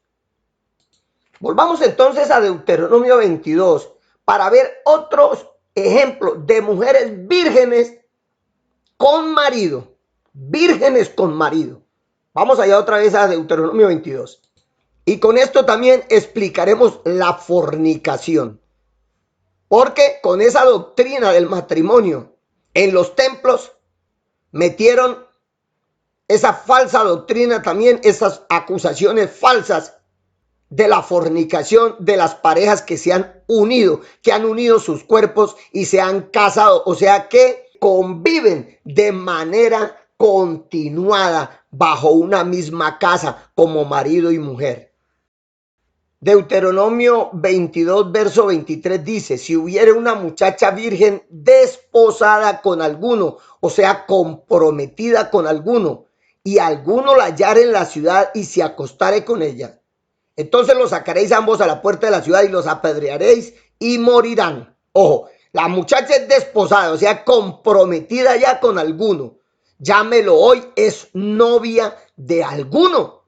S1: Volvamos entonces a Deuteronomio 22 para ver otros ejemplos de mujeres vírgenes con marido. Vírgenes con marido. Vamos allá otra vez a Deuteronomio 22. Y con esto también explicaremos la fornicación. Porque con esa doctrina del matrimonio en los templos metieron esa falsa doctrina también, esas acusaciones falsas de la fornicación de las parejas que se han unido, que han unido sus cuerpos y se han casado, o sea que conviven de manera continuada bajo una misma casa como marido y mujer. Deuteronomio 22, verso 23 dice, si hubiere una muchacha virgen desposada con alguno, o sea, comprometida con alguno, y alguno la hallare en la ciudad y se acostare con ella, entonces los sacaréis ambos a la puerta de la ciudad y los apedrearéis y morirán. Ojo, la muchacha es desposada, o sea, comprometida ya con alguno. Llámelo hoy, es novia de alguno.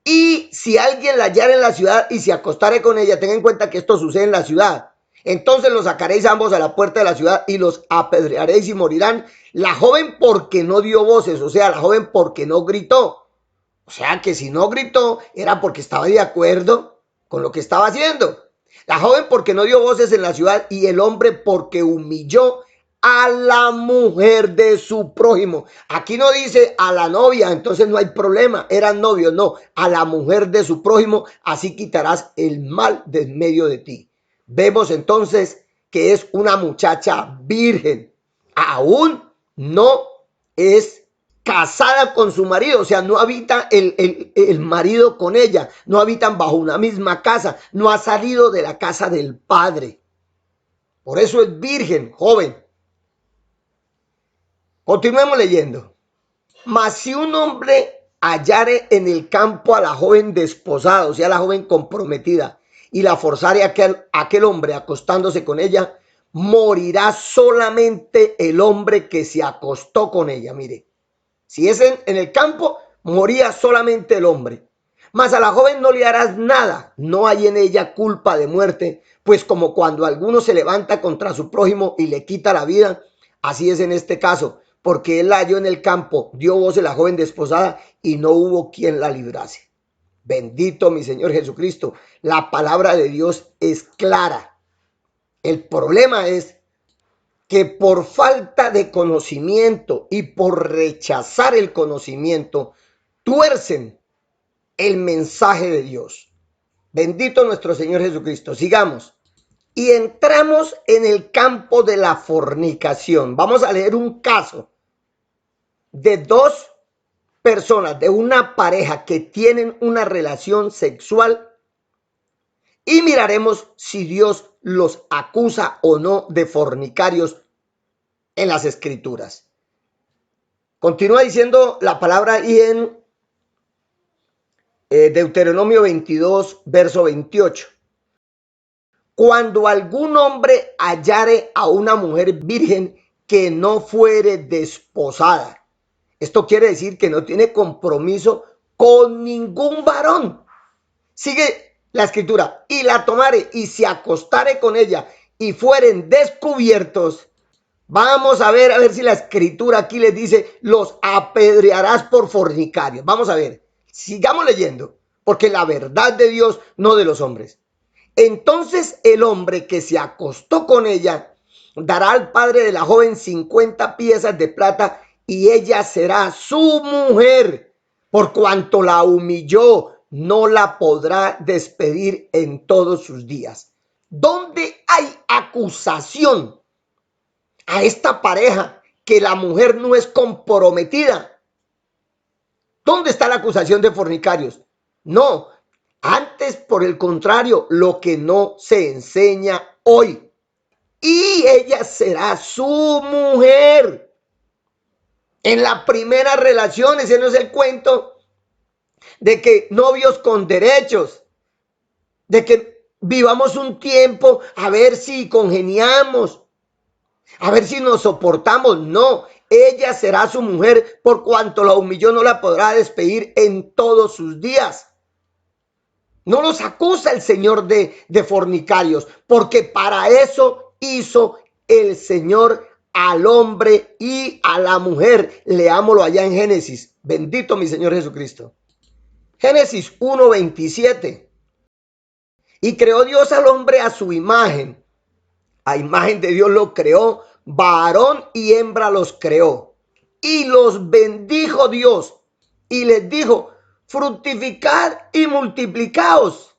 S1: Y si alguien la hallara en la ciudad y se acostare con ella, tengan en cuenta que esto sucede en la ciudad. Entonces los sacaréis ambos a la puerta de la ciudad y los apedrearéis y morirán. La joven porque no dio voces, o sea, la joven porque no gritó. O sea que si no gritó era porque estaba de acuerdo con lo que estaba haciendo. La joven porque no dio voces en la ciudad y el hombre porque humilló a la mujer de su prójimo. Aquí no dice a la novia, entonces no hay problema, eran novios, no, a la mujer de su prójimo, así quitarás el mal de en medio de ti. Vemos entonces que es una muchacha virgen, aún no es casada con su marido, o sea, no habita el marido con ella, no habitan bajo una misma casa, no ha salido de la casa del padre. Por eso es virgen, joven. Continuemos leyendo. Mas si un hombre hallare en el campo a la joven desposada, o sea, la joven comprometida, y la forzare a aquel hombre acostándose con ella, morirá solamente el hombre que se acostó con ella. Mire, si es en el campo, moría solamente el hombre. Mas a la joven no le harás nada, no hay en ella culpa de muerte, pues como cuando alguno se levanta contra su prójimo y le quita la vida, así es en este caso, porque él la halló en el campo, dio voces la joven desposada y no hubo quien la librase. Bendito mi Señor Jesucristo, la palabra de Dios es clara. El problema es que por falta de conocimiento y por rechazar el conocimiento, tuercen el mensaje de Dios. Bendito nuestro Señor Jesucristo. Sigamos. Y entramos en el campo de la fornicación. Vamos a leer un caso de dos personas, de una pareja que tienen una relación sexual y miraremos si Dios los acusa o no de fornicarios en las escrituras. Continúa diciendo la palabra ahí en Deuteronomio 22, verso 28. Cuando algún hombre hallare a una mujer virgen que no fuere desposada. Esto quiere decir que no tiene compromiso con ningún varón. Sigue la escritura. Y la tomare y se acostare con ella y fueren descubiertos. Vamos a ver si la escritura aquí les dice, los apedrearás por fornicarios. Vamos a ver, sigamos leyendo, porque la verdad de Dios, no de los hombres. Entonces el hombre que se acostó con ella dará al padre de la joven 50 piezas de plata y ella será su mujer. Por cuanto la humilló, no la podrá despedir en todos sus días. ¿Dónde hay acusación a esta pareja que la mujer no es comprometida? ¿Dónde está la acusación de fornicarios? No, antes por el contrario, lo que no se enseña hoy. Y ella será su mujer. En la primera relación, ese no es el cuento de que novios con derechos, de que vivamos un tiempo a ver si congeniamos, a ver si nos soportamos. No, ella será su mujer, por cuanto la humilló no la podrá despedir en todos sus días. No los acusa el Señor de fornicarios, porque para eso hizo el Señor al hombre y a la mujer. Leámoslo allá en Génesis. Bendito mi Señor Jesucristo. Génesis 1:27. Y creó Dios al hombre a su imagen. A imagen de Dios lo creó, varón y hembra los creó. Y los bendijo Dios y les dijo, fructificad y multiplicaos,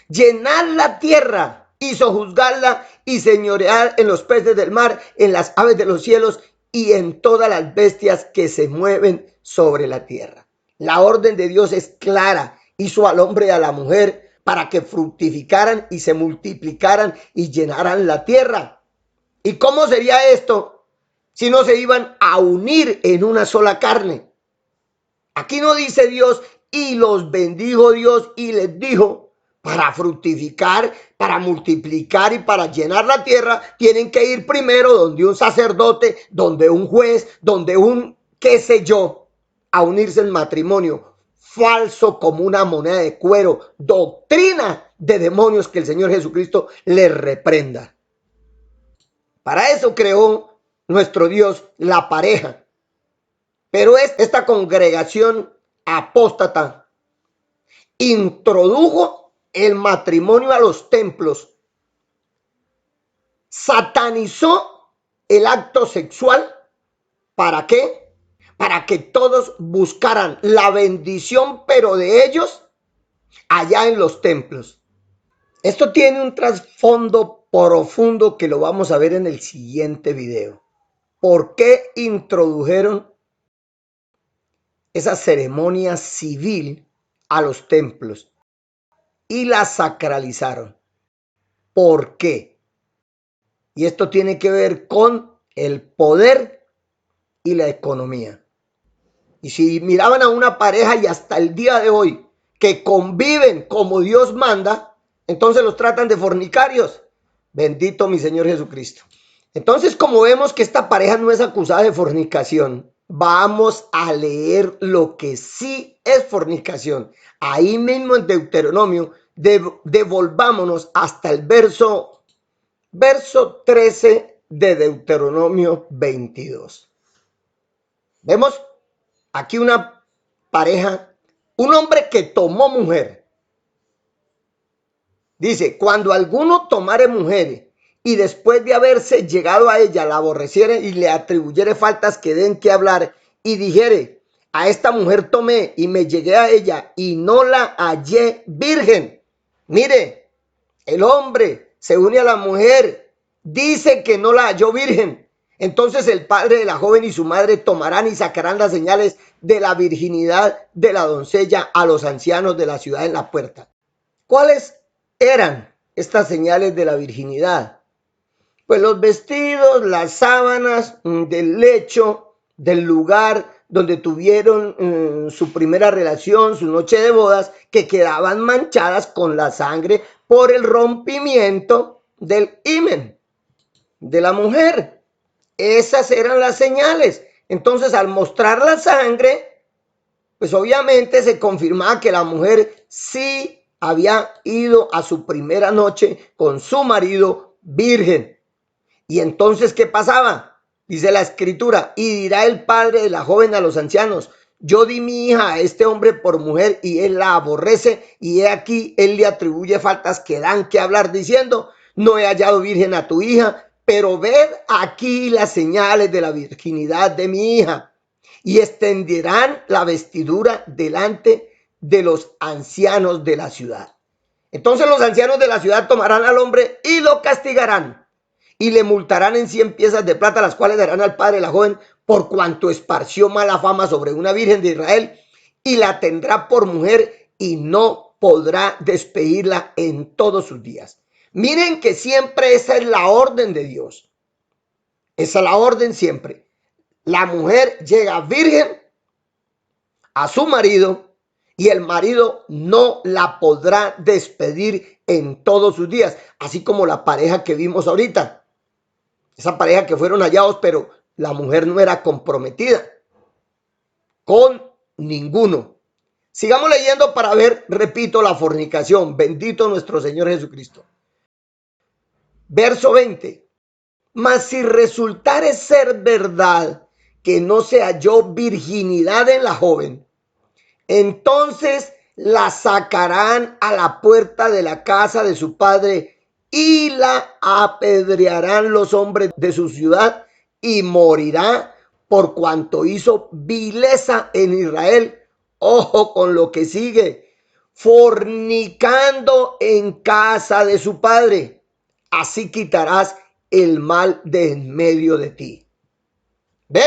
S1: llenad la tierra y sojuzgadla y señoread en los peces del mar, en las aves de los cielos y en todas las bestias que se mueven sobre la tierra. La orden de Dios es clara, hizo al hombre y a la mujer para que fructificaran y se multiplicaran y llenaran la tierra. ¿Y cómo sería esto si no se iban a unir en una sola carne? Aquí no dice Dios, y los bendijo Dios y les dijo, para fructificar, para multiplicar y para llenar la tierra, tienen que ir primero donde un sacerdote, donde un juez, donde un qué sé yo, a unirse en matrimonio. Falso como una moneda de cuero, doctrina de demonios, que el Señor Jesucristo les reprenda. Para eso creó nuestro Dios la pareja. Pero esta congregación apóstata introdujo el matrimonio a los templos, satanizó el acto sexual. ¿Para qué? Para que todos buscaran la bendición, pero de ellos, allá en los templos. Esto tiene un trasfondo profundo que lo vamos a ver en el siguiente video. ¿Por qué introdujeron esa ceremonia civil a los templos y la sacralizaron? ¿Por qué? Y esto tiene que ver con el poder y la economía. Y si miraban a una pareja y hasta el día de hoy que conviven como Dios manda, entonces los tratan de fornicarios. Bendito mi Señor Jesucristo. Entonces, como vemos que esta pareja no es acusada de fornicación, vamos a leer lo que sí es fornicación. Ahí mismo en Deuteronomio, devolvámonos hasta el verso 13 de Deuteronomio 22. Vemos aquí una pareja, un hombre que tomó mujer. Dice, cuando alguno tomare mujer y después de haberse llegado a ella la aborreciere y le atribuyere faltas que den que hablar y dijere, a esta mujer tomé y me llegué a ella y no la hallé virgen. Mire, el hombre se une a la mujer, dice que no la halló virgen. Entonces el padre de la joven y su madre tomarán y sacarán las señales de la virginidad de la doncella a los ancianos de la ciudad en la puerta. ¿Cuáles eran estas señales de la virginidad? Pues los vestidos, las sábanas del lecho, del lugar donde tuvieron su primera relación, su noche de bodas, que quedaban manchadas con la sangre por el rompimiento del himen de la mujer. Esas eran las señales. Entonces, al mostrar la sangre, pues obviamente se confirmaba que la mujer sí había ido a su primera noche con su marido virgen. Y entonces, ¿qué pasaba? Dice la escritura, y dirá el padre de la joven a los ancianos, yo di mi hija a este hombre por mujer y él la aborrece, y he aquí, él le atribuye faltas que dan que hablar, diciendo, no he hallado virgen a tu hija, pero ved aquí las señales de la virginidad de mi hija, y extenderán la vestidura delante de los ancianos de la ciudad. Entonces los ancianos de la ciudad tomarán al hombre y lo castigarán, y le multarán en 100 piezas de plata, las cuales darán al padre de la joven por cuanto esparció mala fama sobre una virgen de Israel, y la tendrá por mujer y no podrá despedirla en todos sus días. Miren que siempre esa es la orden de Dios. Esa es la orden siempre. La mujer llega virgen a su marido y el marido no la podrá despedir en todos sus días, así como la pareja que vimos ahorita. Esa pareja que fueron hallados, pero la mujer no era comprometida con ninguno. Sigamos leyendo para ver, repito, la fornicación. Bendito nuestro Señor Jesucristo. Verso 20. Mas si resultare ser verdad que no se halló virginidad en la joven, entonces la sacarán a la puerta de la casa de su padre y la apedrearán los hombres de su ciudad y morirá por cuanto hizo vileza en Israel. Ojo con lo que sigue, fornicando en casa de su padre. Así quitarás el mal de en medio de ti. ¿Ve?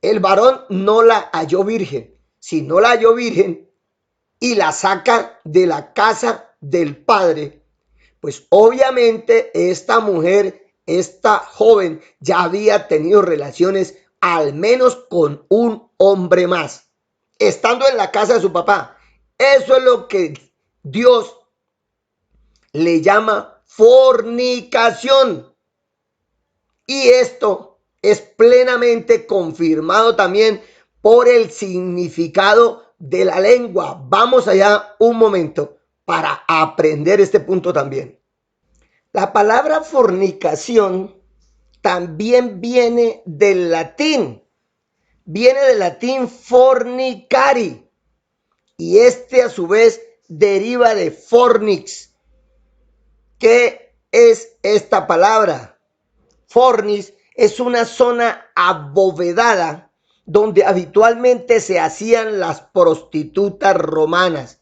S1: El varón no la halló virgen. Si no la halló virgen, y la saca de la casa del padre, pues obviamente esta mujer, esta joven, ya había tenido relaciones al menos con un hombre más, estando en la casa de su papá. Eso es lo que Dios le llama fornicación. Y esto es plenamente confirmado también por el significado de la lengua. Vamos allá un momento para aprender este punto también. La palabra fornicación también viene del latín fornicari, y este a su vez deriva de fornix. ¿Qué es esta palabra? Fornis es una zona abovedada donde habitualmente se hacían las prostitutas romanas.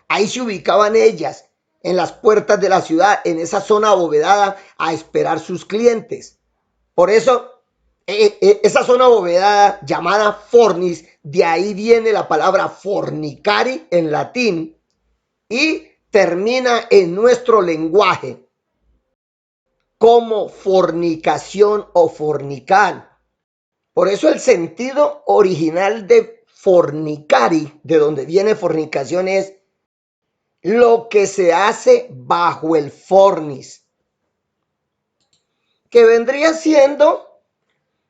S1: Ahí se ubicaban ellas, en las puertas de la ciudad, en esa zona abovedada, a esperar sus clientes. Por eso, esa zona abovedada llamada fornis, de ahí viene la palabra fornicari en latín y termina en nuestro lenguaje como fornicación o fornicar. Por eso el sentido original de fornicari, de donde viene fornicación, es lo que se hace bajo el fornis, que vendría siendo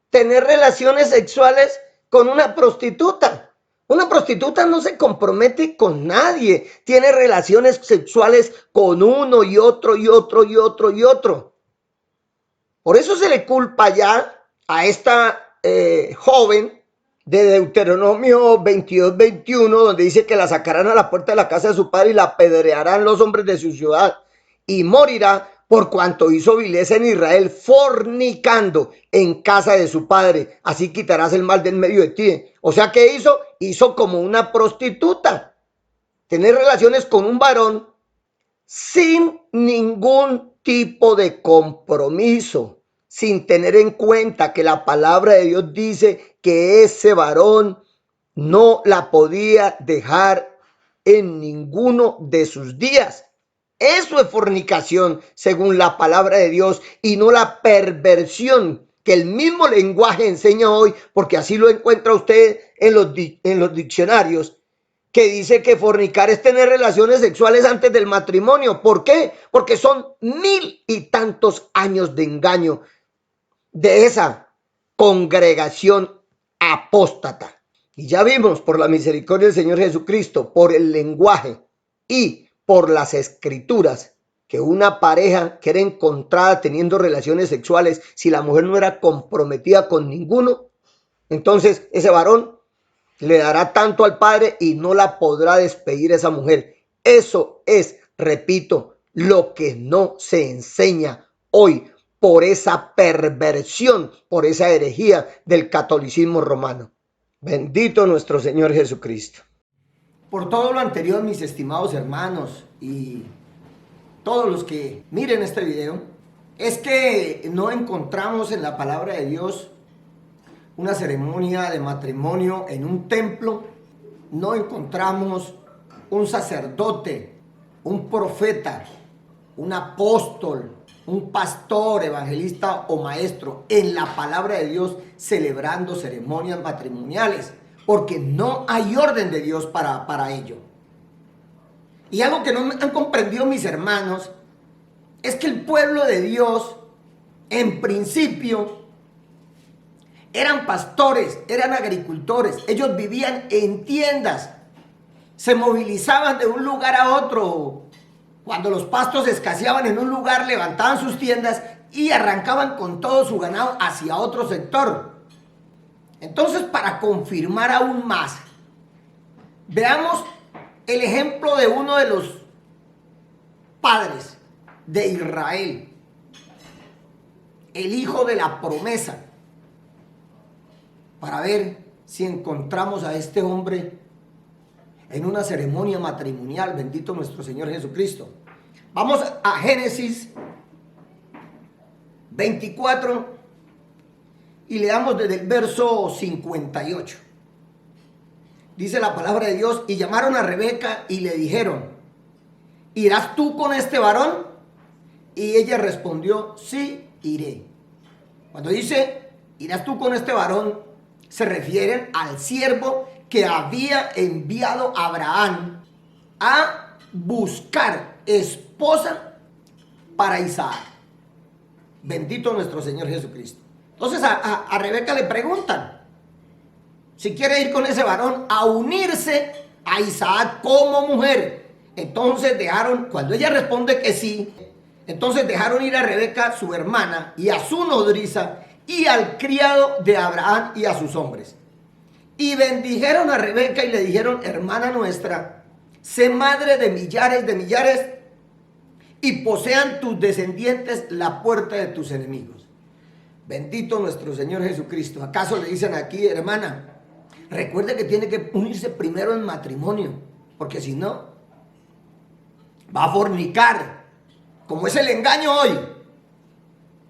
S1: tener relaciones sexuales con una prostituta. Una prostituta no se compromete con nadie, tiene relaciones sexuales con uno y otro y otro y otro y otro. Por eso se le culpa ya a esta joven de Deuteronomio 22-21, donde dice que la sacarán a la puerta de la casa de su padre y la apedrearán los hombres de su ciudad, y morirá por cuanto hizo vileza en Israel, fornicando en casa de su padre. Así quitarás el mal de en medio de ti. O sea, ¿qué hizo? Hizo como una prostituta, tener relaciones con un varón sin ningún tipo de compromiso, sin tener en cuenta que la palabra de Dios dice que ese varón no la podía dejar en ninguno de sus días. Eso es fornicación según la palabra de Dios, y no la perversión que el mismo lenguaje enseña hoy, porque así lo encuentra usted en los diccionarios, que dice que fornicar es tener relaciones sexuales antes del matrimonio. ¿Por qué? Porque son 1000 y tantos años de engaño de esa congregación apóstata. Y ya vimos, por la misericordia del Señor Jesucristo, por el lenguaje y por las escrituras, que una pareja que era encontrada teniendo relaciones sexuales, si la mujer no era comprometida con ninguno, entonces ese varón le dará tanto al padre y no la podrá despedir esa mujer. Eso es, repito, lo que no se enseña hoy por esa perversión, por esa herejía del catolicismo romano. Bendito nuestro Señor Jesucristo.
S2: Por todo lo anterior, mis estimados hermanos y todos los que miren este video, es que no encontramos en la palabra de Dios una ceremonia de matrimonio en un templo, no encontramos un sacerdote, un profeta, un apóstol, un pastor, evangelista o maestro en la palabra de Dios celebrando ceremonias matrimoniales, porque no hay orden de Dios para ello. Y algo que no han comprendido mis hermanos es que el pueblo de Dios, en principio, eran pastores, eran agricultores, ellos vivían en tiendas, se movilizaban de un lugar a otro. Cuando los pastos escaseaban en un lugar, levantaban sus tiendas y arrancaban con todo su ganado hacia otro sector. Entonces, para confirmar aún más, veamos el ejemplo de uno de los padres de Israel, el hijo de la promesa, para ver si encontramos a este hombre en una ceremonia matrimonial. Bendito nuestro Señor Jesucristo. Vamos a Génesis 24 y leamos desde el verso 58. dice la palabra de Dios, y llamaron a Rebeca y le dijeron, ¿irás tú con este varón? Y ella respondió, sí, iré. Cuando dice, ¿irás tú con este varón?, se refieren al siervo que había enviado a Abraham a buscar esposa para Isaac. Bendito nuestro Señor Jesucristo. Entonces a Rebeca le preguntan si quiere ir con ese varón a unirse a Isaac como mujer. Entonces cuando ella responde que sí, entonces dejaron ir a Rebeca, su hermana, y a su nodriza, y al criado de Abraham y a sus hombres. Y bendijeron a Rebeca y le dijeron, hermana nuestra, sé madre de millares, y posean tus descendientes la puerta de tus enemigos. Bendito nuestro Señor Jesucristo. ¿Acaso le dicen aquí, hermana, recuerde que tiene que unirse primero en matrimonio, porque si no, va a fornicar, como es el engaño hoy?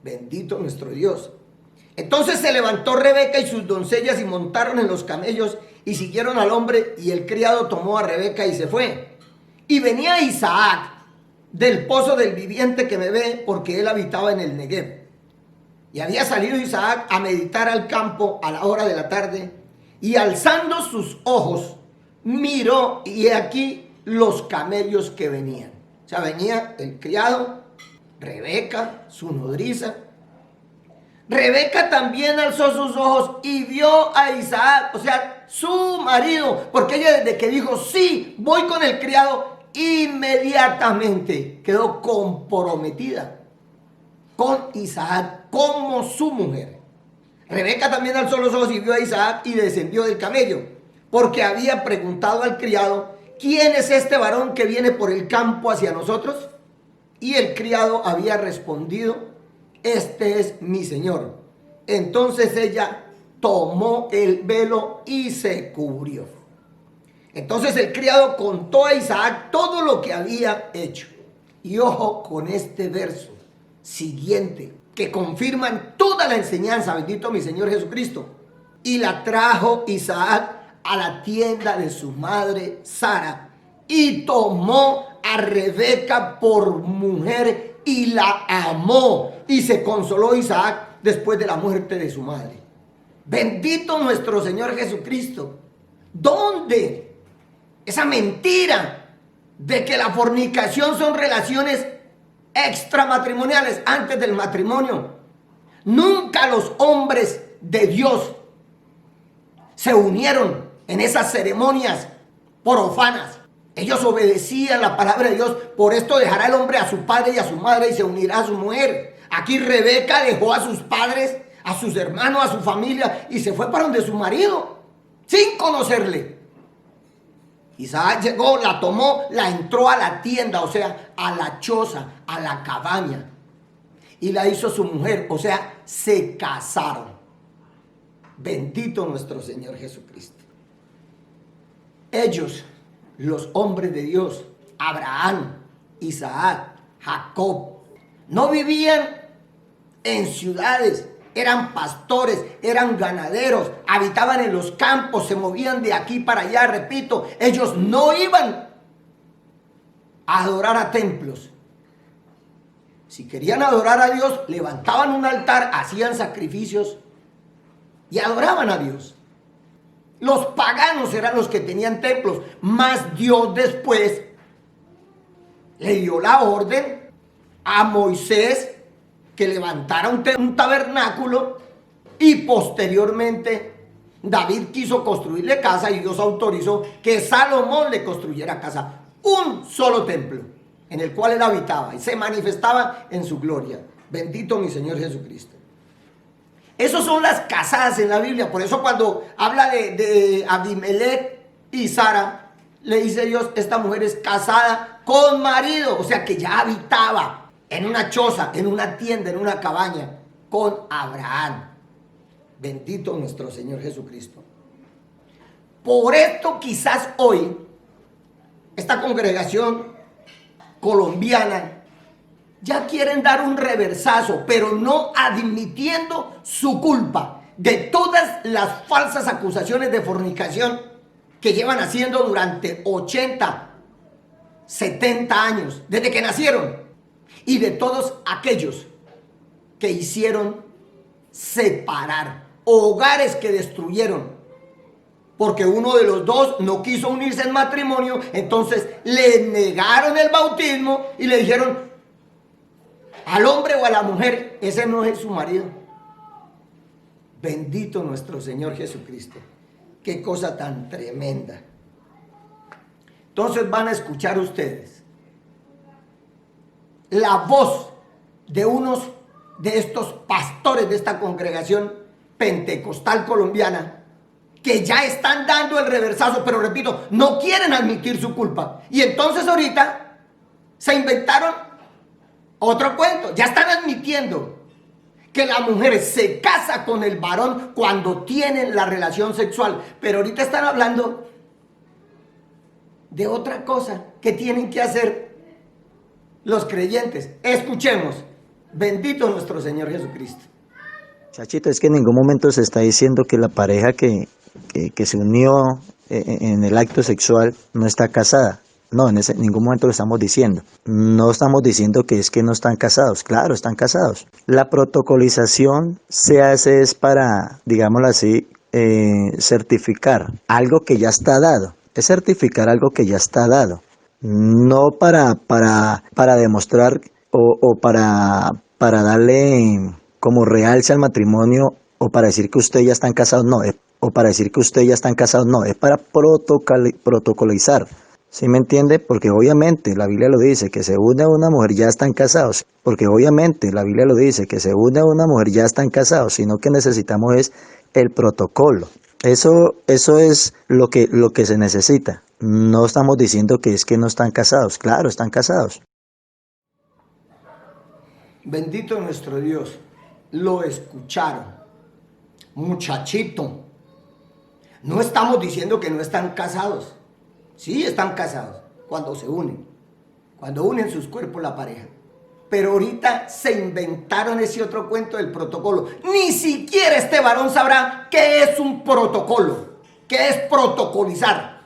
S2: Bendito nuestro Dios. Entonces se levantó Rebeca y sus doncellas y montaron en los camellos y siguieron al hombre, y el criado tomó a Rebeca y se fue. Y venía Isaac del pozo del viviente que me ve, porque él habitaba en el Negev. Y había salido Isaac a meditar al campo a la hora de la tarde, y alzando sus ojos miró, y he aquí los camellos que venían. O sea, venía el criado, Rebeca, su nodriza. Rebeca también alzó sus ojos y vio a Isaac, o sea, su marido, porque ella desde que dijo, sí, voy con el criado, inmediatamente quedó comprometida con Isaac como su mujer. Rebeca también alzó los ojos y vio a Isaac y descendió del camello, porque había preguntado al criado, ¿quién es este varón que viene por el campo hacia nosotros? Y el criado había respondido, este es mi señor. Entonces ella tomó el velo y se cubrió. Entonces el criado contó a Isaac todo lo que había hecho. Y ojo con este verso siguiente, que confirman toda la enseñanza, bendito mi Señor Jesucristo. Y la trajo Isaac a la tienda de su madre Sara, y tomó a Rebeca por mujer y la amó, y se consoló Isaac después de la muerte de su madre. Bendito nuestro Señor Jesucristo. ¿Dónde esa mentira de que la fornicación son relaciones extramatrimoniales antes del matrimonio? Nunca los hombres de Dios se unieron en esas ceremonias profanas. Ellos obedecían la palabra de Dios. Por esto dejará el hombre a su padre y a su madre y se unirá a su mujer. Aquí Rebeca dejó a sus padres, a sus hermanos, a su familia, y se fue para donde su marido, sin conocerle. Isaac llegó, la tomó, la entró a la tienda, o sea, a la choza, a la cabaña, y la hizo su mujer, o sea, se casaron. Bendito nuestro Señor Jesucristo. Ellos, los hombres de Dios, Abraham, Isaac, Jacob, no vivían en ciudades, eran pastores, eran ganaderos, habitaban en los campos, se movían de aquí para allá. Repito, ellos no iban a adorar a templos. Si querían adorar a Dios, levantaban un altar, hacían sacrificios y adoraban a Dios. Los paganos eran los que tenían templos, mas Dios después le dio la orden a Moisés que levantara un tabernáculo, y posteriormente David quiso construirle casa y Dios autorizó que Salomón le construyera casa, un solo templo en el cual él habitaba y se manifestaba en su gloria. Bendito mi Señor Jesucristo. Esas son las casadas en la Biblia. Por eso cuando habla de Abimelech y Sara, le dice Dios, esta mujer es casada con marido, o sea que ya habitaba en una choza, en una tienda, en una cabaña con Abraham. Bendito nuestro Señor Jesucristo. Por esto quizás hoy esta congregación colombiana ya quieren dar un reversazo, pero no admitiendo su culpa de todas las falsas acusaciones de fornicación
S1: que llevan haciendo durante 80, 70 años, desde que nacieron, y de todos aquellos que hicieron separar, hogares que destruyeron, porque uno de los dos no quiso unirse en matrimonio, entonces le negaron el bautismo y le dijeron al hombre o a la mujer, ese no es su marido. Bendito nuestro Señor Jesucristo. Qué cosa tan tremenda. Entonces van a escuchar ustedes la voz de unos de estos pastores de esta congregación pentecostal colombiana que ya están dando el reversazo, pero repito, no quieren admitir su culpa. Y entonces ahorita se inventaron otro cuento, ya están admitiendo que la mujer se casa con el varón cuando tienen la relación sexual, pero ahorita están hablando de otra cosa que tienen que hacer los creyentes. Escuchemos. Bendito nuestro Señor Jesucristo.
S3: Chachito, es que en ningún momento se está diciendo que la pareja que se unió en el acto sexual no está casada. No, en ningún momento lo estamos diciendo. No estamos diciendo que es que no están casados. Claro, están casados. La protocolización se hace es para, digámoslo así, certificar algo que ya está dado. Es certificar algo que ya está dado. No para demostrar o para darle como realce al matrimonio o para decir que ustedes ya están casados. No, o para decir que ustedes ya están casados. No, es para protocolizar. ¿Sí me entiende? Porque obviamente la Biblia lo dice, que se une a una mujer ya están casados. Porque obviamente la Biblia lo dice, que se une a una mujer ya están casados. Sino que necesitamos es el protocolo. Eso es lo que se necesita. No estamos diciendo que es que no están casados. Claro, están casados.
S1: Bendito nuestro Dios. Lo escucharon. Muchachito. No estamos diciendo que no están casados. Sí, están casados cuando se unen, cuando unen sus cuerpos la pareja. Pero ahorita se inventaron ese otro cuento del protocolo. Ni siquiera este varón sabrá qué es un protocolo, qué es protocolizar.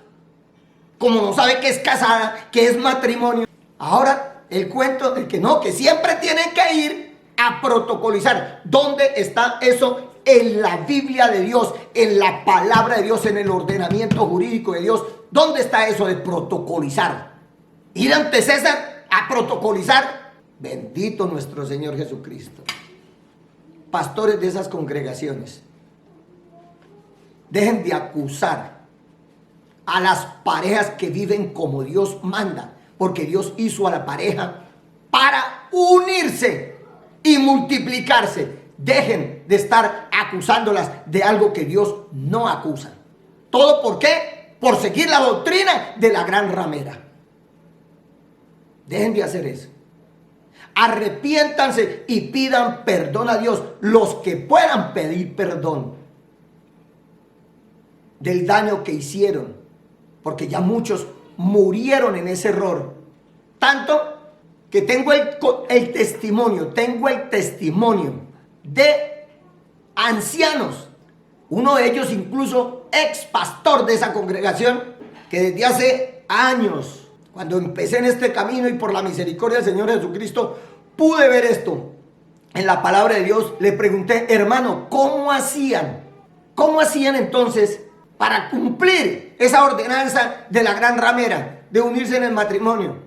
S1: Como no sabe qué es casada, qué es matrimonio. Ahora el cuento de que no, que siempre tienen que ir a protocolizar. ¿Dónde está eso? En la Biblia de Dios, en la palabra de Dios, en el ordenamiento jurídico de Dios. ¿Dónde está eso de protocolizar? Ir ante César a protocolizar. Bendito nuestro Señor Jesucristo. Pastores de esas congregaciones, dejen de acusar a las parejas que viven como Dios manda, porque Dios hizo a la pareja para unirse y multiplicarse. Dejen de estar acusándolas de algo que Dios no acusa. ¿Todo por qué? Por seguir la doctrina de la gran ramera. Dejen de hacer eso. Arrepiéntanse y pidan perdón a Dios, los que puedan pedir perdón del daño que hicieron, porque ya muchos murieron en ese error. Tanto que tengo el testimonio de ancianos, uno de ellos incluso ex pastor de esa congregación, que desde hace años, cuando empecé en este camino y por la misericordia del Señor Jesucristo, pude ver esto en la palabra de Dios. Le pregunté, hermano, ¿cómo hacían? ¿Cómo hacían entonces para cumplir esa ordenanza de la gran ramera de unirse en el matrimonio?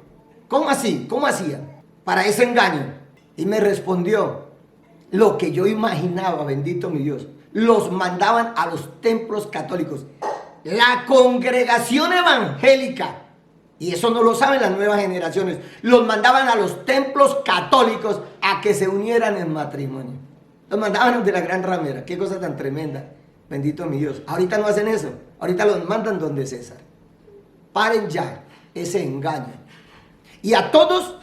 S1: ¿Cómo así? ¿Cómo hacían para ese engaño? Y me respondió lo que yo imaginaba, bendito mi Dios. Los mandaban a los templos católicos, la congregación evangélica, y eso no lo saben las nuevas generaciones, los mandaban a los templos católicos a que se unieran en matrimonio. Los mandaban de la gran ramera. Qué cosa tan tremenda, bendito mi Dios. Ahorita no hacen eso, ahorita los mandan donde César. Paren ya ese engaño. Y a todos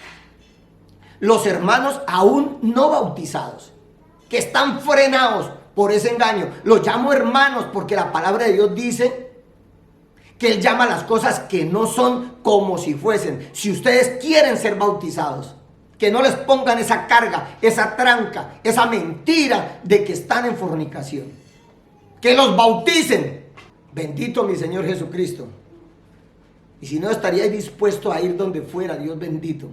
S1: los hermanos aún no bautizados, que están frenados por ese engaño, los llamo hermanos porque la palabra de Dios dice que Él llama las cosas que no son como si fuesen. Si ustedes quieren ser bautizados, que no les pongan esa carga, esa tranca, esa mentira de que están en fornicación. Que los bauticen.
S2: Bendito mi Señor Jesucristo. Y si no, estaríais dispuesto a ir donde fuera, Dios bendito,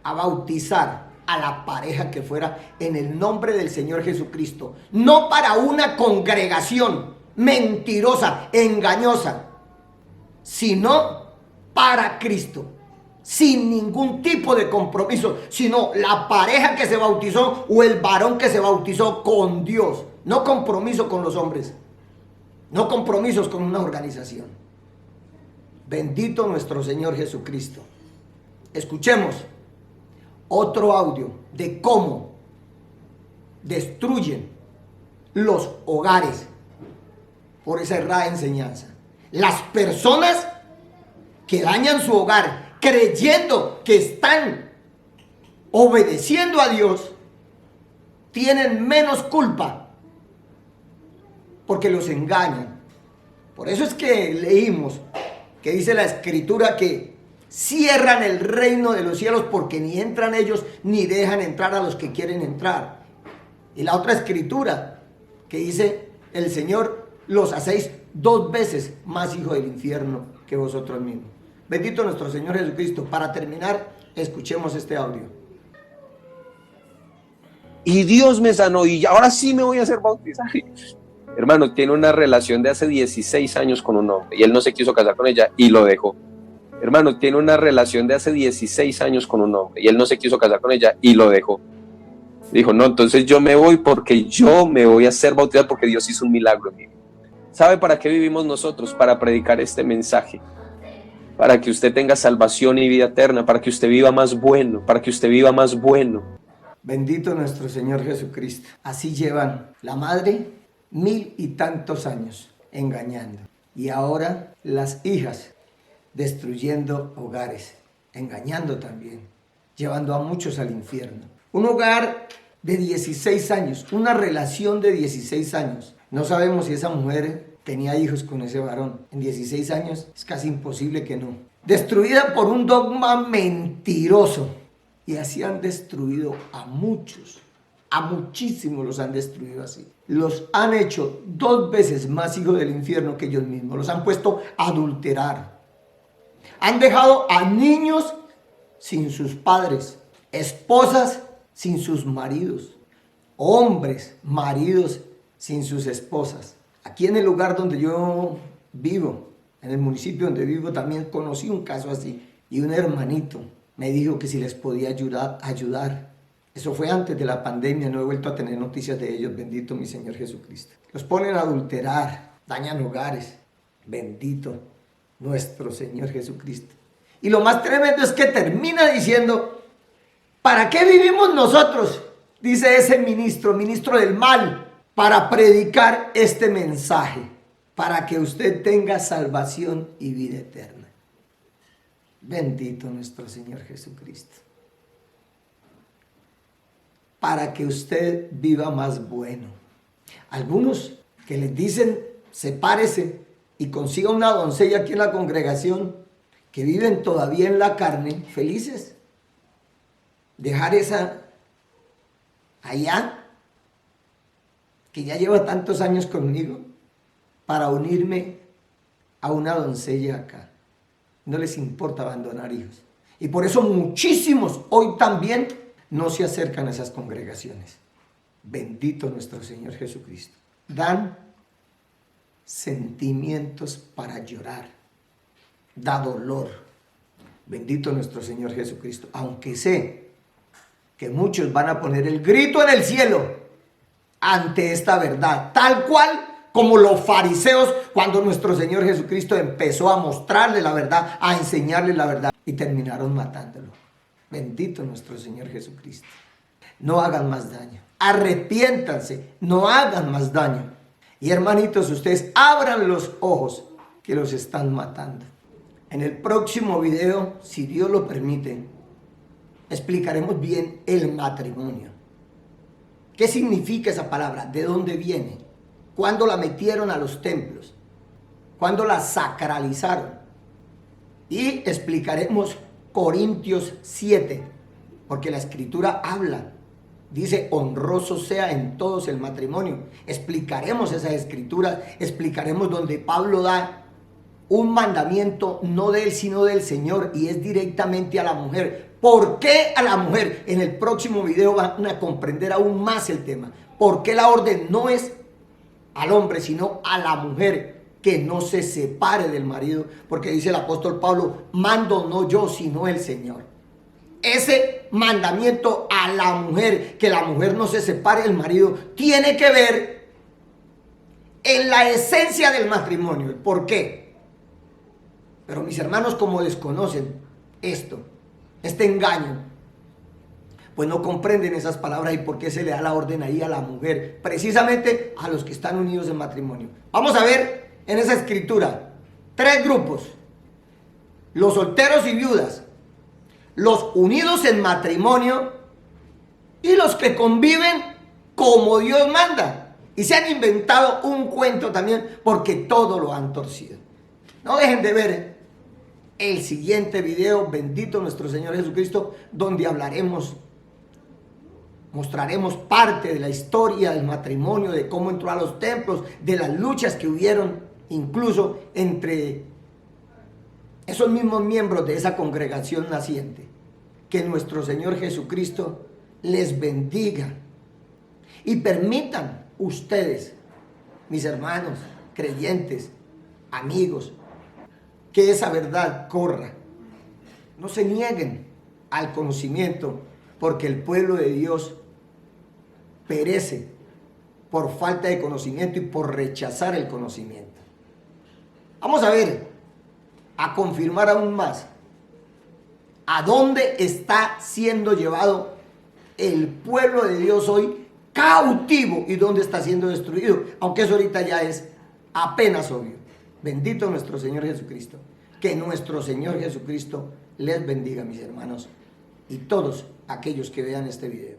S2: a bautizar a la pareja que fuera en el nombre del Señor Jesucristo. No para una congregación mentirosa, engañosa, sino para Cristo, sin ningún tipo de compromiso, sino la pareja que se bautizó o el varón que se bautizó con Dios. No compromiso con los hombres, no compromisos con una organización. Bendito nuestro Señor Jesucristo. Escuchemos otro audio de cómo destruyen los hogares por esa errada enseñanza. Las personas que dañan su hogar creyendo que están obedeciendo a Dios tienen menos culpa porque los engañan. Por eso es que leímos que dice la Escritura que cierran el reino de los cielos porque ni entran ellos ni dejan entrar a los que quieren entrar. Y la otra Escritura que dice el Señor, los hacéis 2 veces más hijos del infierno que vosotros mismos. Bendito nuestro Señor Jesucristo. Para terminar, escuchemos este audio.
S4: Y Dios me sanó y ahora sí me voy a hacer bautizar. Hermano, tiene una relación de hace 16 años con un hombre y él no se quiso casar con ella y lo dejó. Hermano, tiene una relación de hace 16 años con un hombre y él no se quiso casar con ella y lo dejó. Dijo, no, entonces yo me voy porque yo me voy a hacer bautizar porque Dios hizo un milagro en mí. ¿Sabe para qué vivimos nosotros? Para predicar este mensaje. Para que usted tenga salvación y vida eterna, para que usted viva más bueno, para que usted viva más bueno.
S2: Bendito nuestro Señor Jesucristo. Así llevan la madre 1000 y tantos años engañando. Y ahora las hijas destruyendo hogares, engañando también, llevando a muchos al infierno. Un hogar de 16 años, una relación de 16 años. No sabemos si esa mujer tenía hijos con ese varón. En 16 años es casi imposible que no. Destruida por un dogma mentiroso. Y así han destruido a muchos. A muchísimos los han destruido así. Los han hecho 2 veces más hijos del infierno que ellos mismos. Los han puesto a adulterar. Han dejado a niños sin sus padres. Esposas sin sus maridos. Hombres, maridos sin sus esposas. Aquí en el lugar donde yo vivo, en el municipio donde vivo, también conocí un caso así. Y un hermanito me dijo que si les podía ayudar. Eso fue antes de la pandemia, no he vuelto a tener noticias de ellos. Bendito mi Señor Jesucristo. Los ponen a adulterar, dañan hogares. Bendito nuestro Señor Jesucristo. Y lo más tremendo es que termina diciendo, ¿para qué vivimos nosotros? Dice ese ministro del mal, para predicar este mensaje, para que usted tenga salvación y vida eterna. Bendito nuestro Señor Jesucristo. Para que usted viva más bueno. Algunos que les dicen, sepárese y consiga una doncella aquí en la congregación, que viven todavía en la carne, felices. Dejar esa allá, que ya lleva tantos años conmigo, para unirme a una doncella acá. No les importa abandonar hijos. Y por eso muchísimos hoy también no se acercan a esas congregaciones. Bendito nuestro Señor Jesucristo. Dan sentimientos para llorar. Da dolor. Bendito nuestro Señor Jesucristo. Aunque sé que muchos van a poner el grito en el cielo ante esta verdad, tal cual como los fariseos cuando nuestro Señor Jesucristo empezó a mostrarle la verdad, a enseñarle la verdad, y terminaron matándolo. Bendito nuestro Señor Jesucristo. No hagan más daño. Arrepiéntanse, no hagan más daño. Y hermanitos, ustedes abran los ojos que los están matando. En el próximo video, si Dios lo permite, explicaremos bien el matrimonio. ¿Qué significa esa palabra? ¿De dónde viene? ¿Cuándo la metieron a los templos? ¿Cuándo la sacralizaron? Y explicaremos Corintios 7, porque la Escritura habla Dice, honroso sea en todos el matrimonio. Explicaremos esas escrituras, explicaremos donde Pablo da un mandamiento no de él sino del Señor, y es directamente a la mujer. ¿Por qué a la mujer? En el próximo video van a comprender aún más el tema. ¿Por qué la orden no es al hombre sino a la mujer? Que no se separe del marido, porque dice el apóstol Pablo, mando no yo sino el Señor. Ese mandamiento a la mujer, que la mujer no se separe del marido, tiene que ver en la esencia del matrimonio. ¿El por qué? Pero mis hermanos, como desconocen esto, este engaño, pues no comprenden esas palabras y por qué se le da la orden ahí a la mujer, precisamente a los que están unidos en matrimonio. Vamos a ver en esa escritura 3 grupos: los solteros y viudas, los unidos en matrimonio y los que conviven como Dios manda. Y se han inventado un cuento también porque todo lo han torcido. No dejen de ver el siguiente video, bendito nuestro Señor Jesucristo, donde mostraremos parte de la historia del matrimonio, de cómo entró a los templos, de las luchas que hubieron incluso entre esos mismos miembros de esa congregación naciente. Que nuestro Señor Jesucristo les bendiga y permitan ustedes, mis hermanos creyentes, amigos, que esa verdad corra. No se nieguen al conocimiento, porque el pueblo de Dios perece por falta de conocimiento y por rechazar el conocimiento. Vamos a ver, a confirmar aún más a dónde está siendo llevado el pueblo de Dios hoy cautivo y dónde está siendo destruido, aunque eso ahorita ya es apenas obvio. Bendito nuestro Señor Jesucristo. Que nuestro Señor Jesucristo les bendiga, mis hermanos, y todos aquellos que vean este video.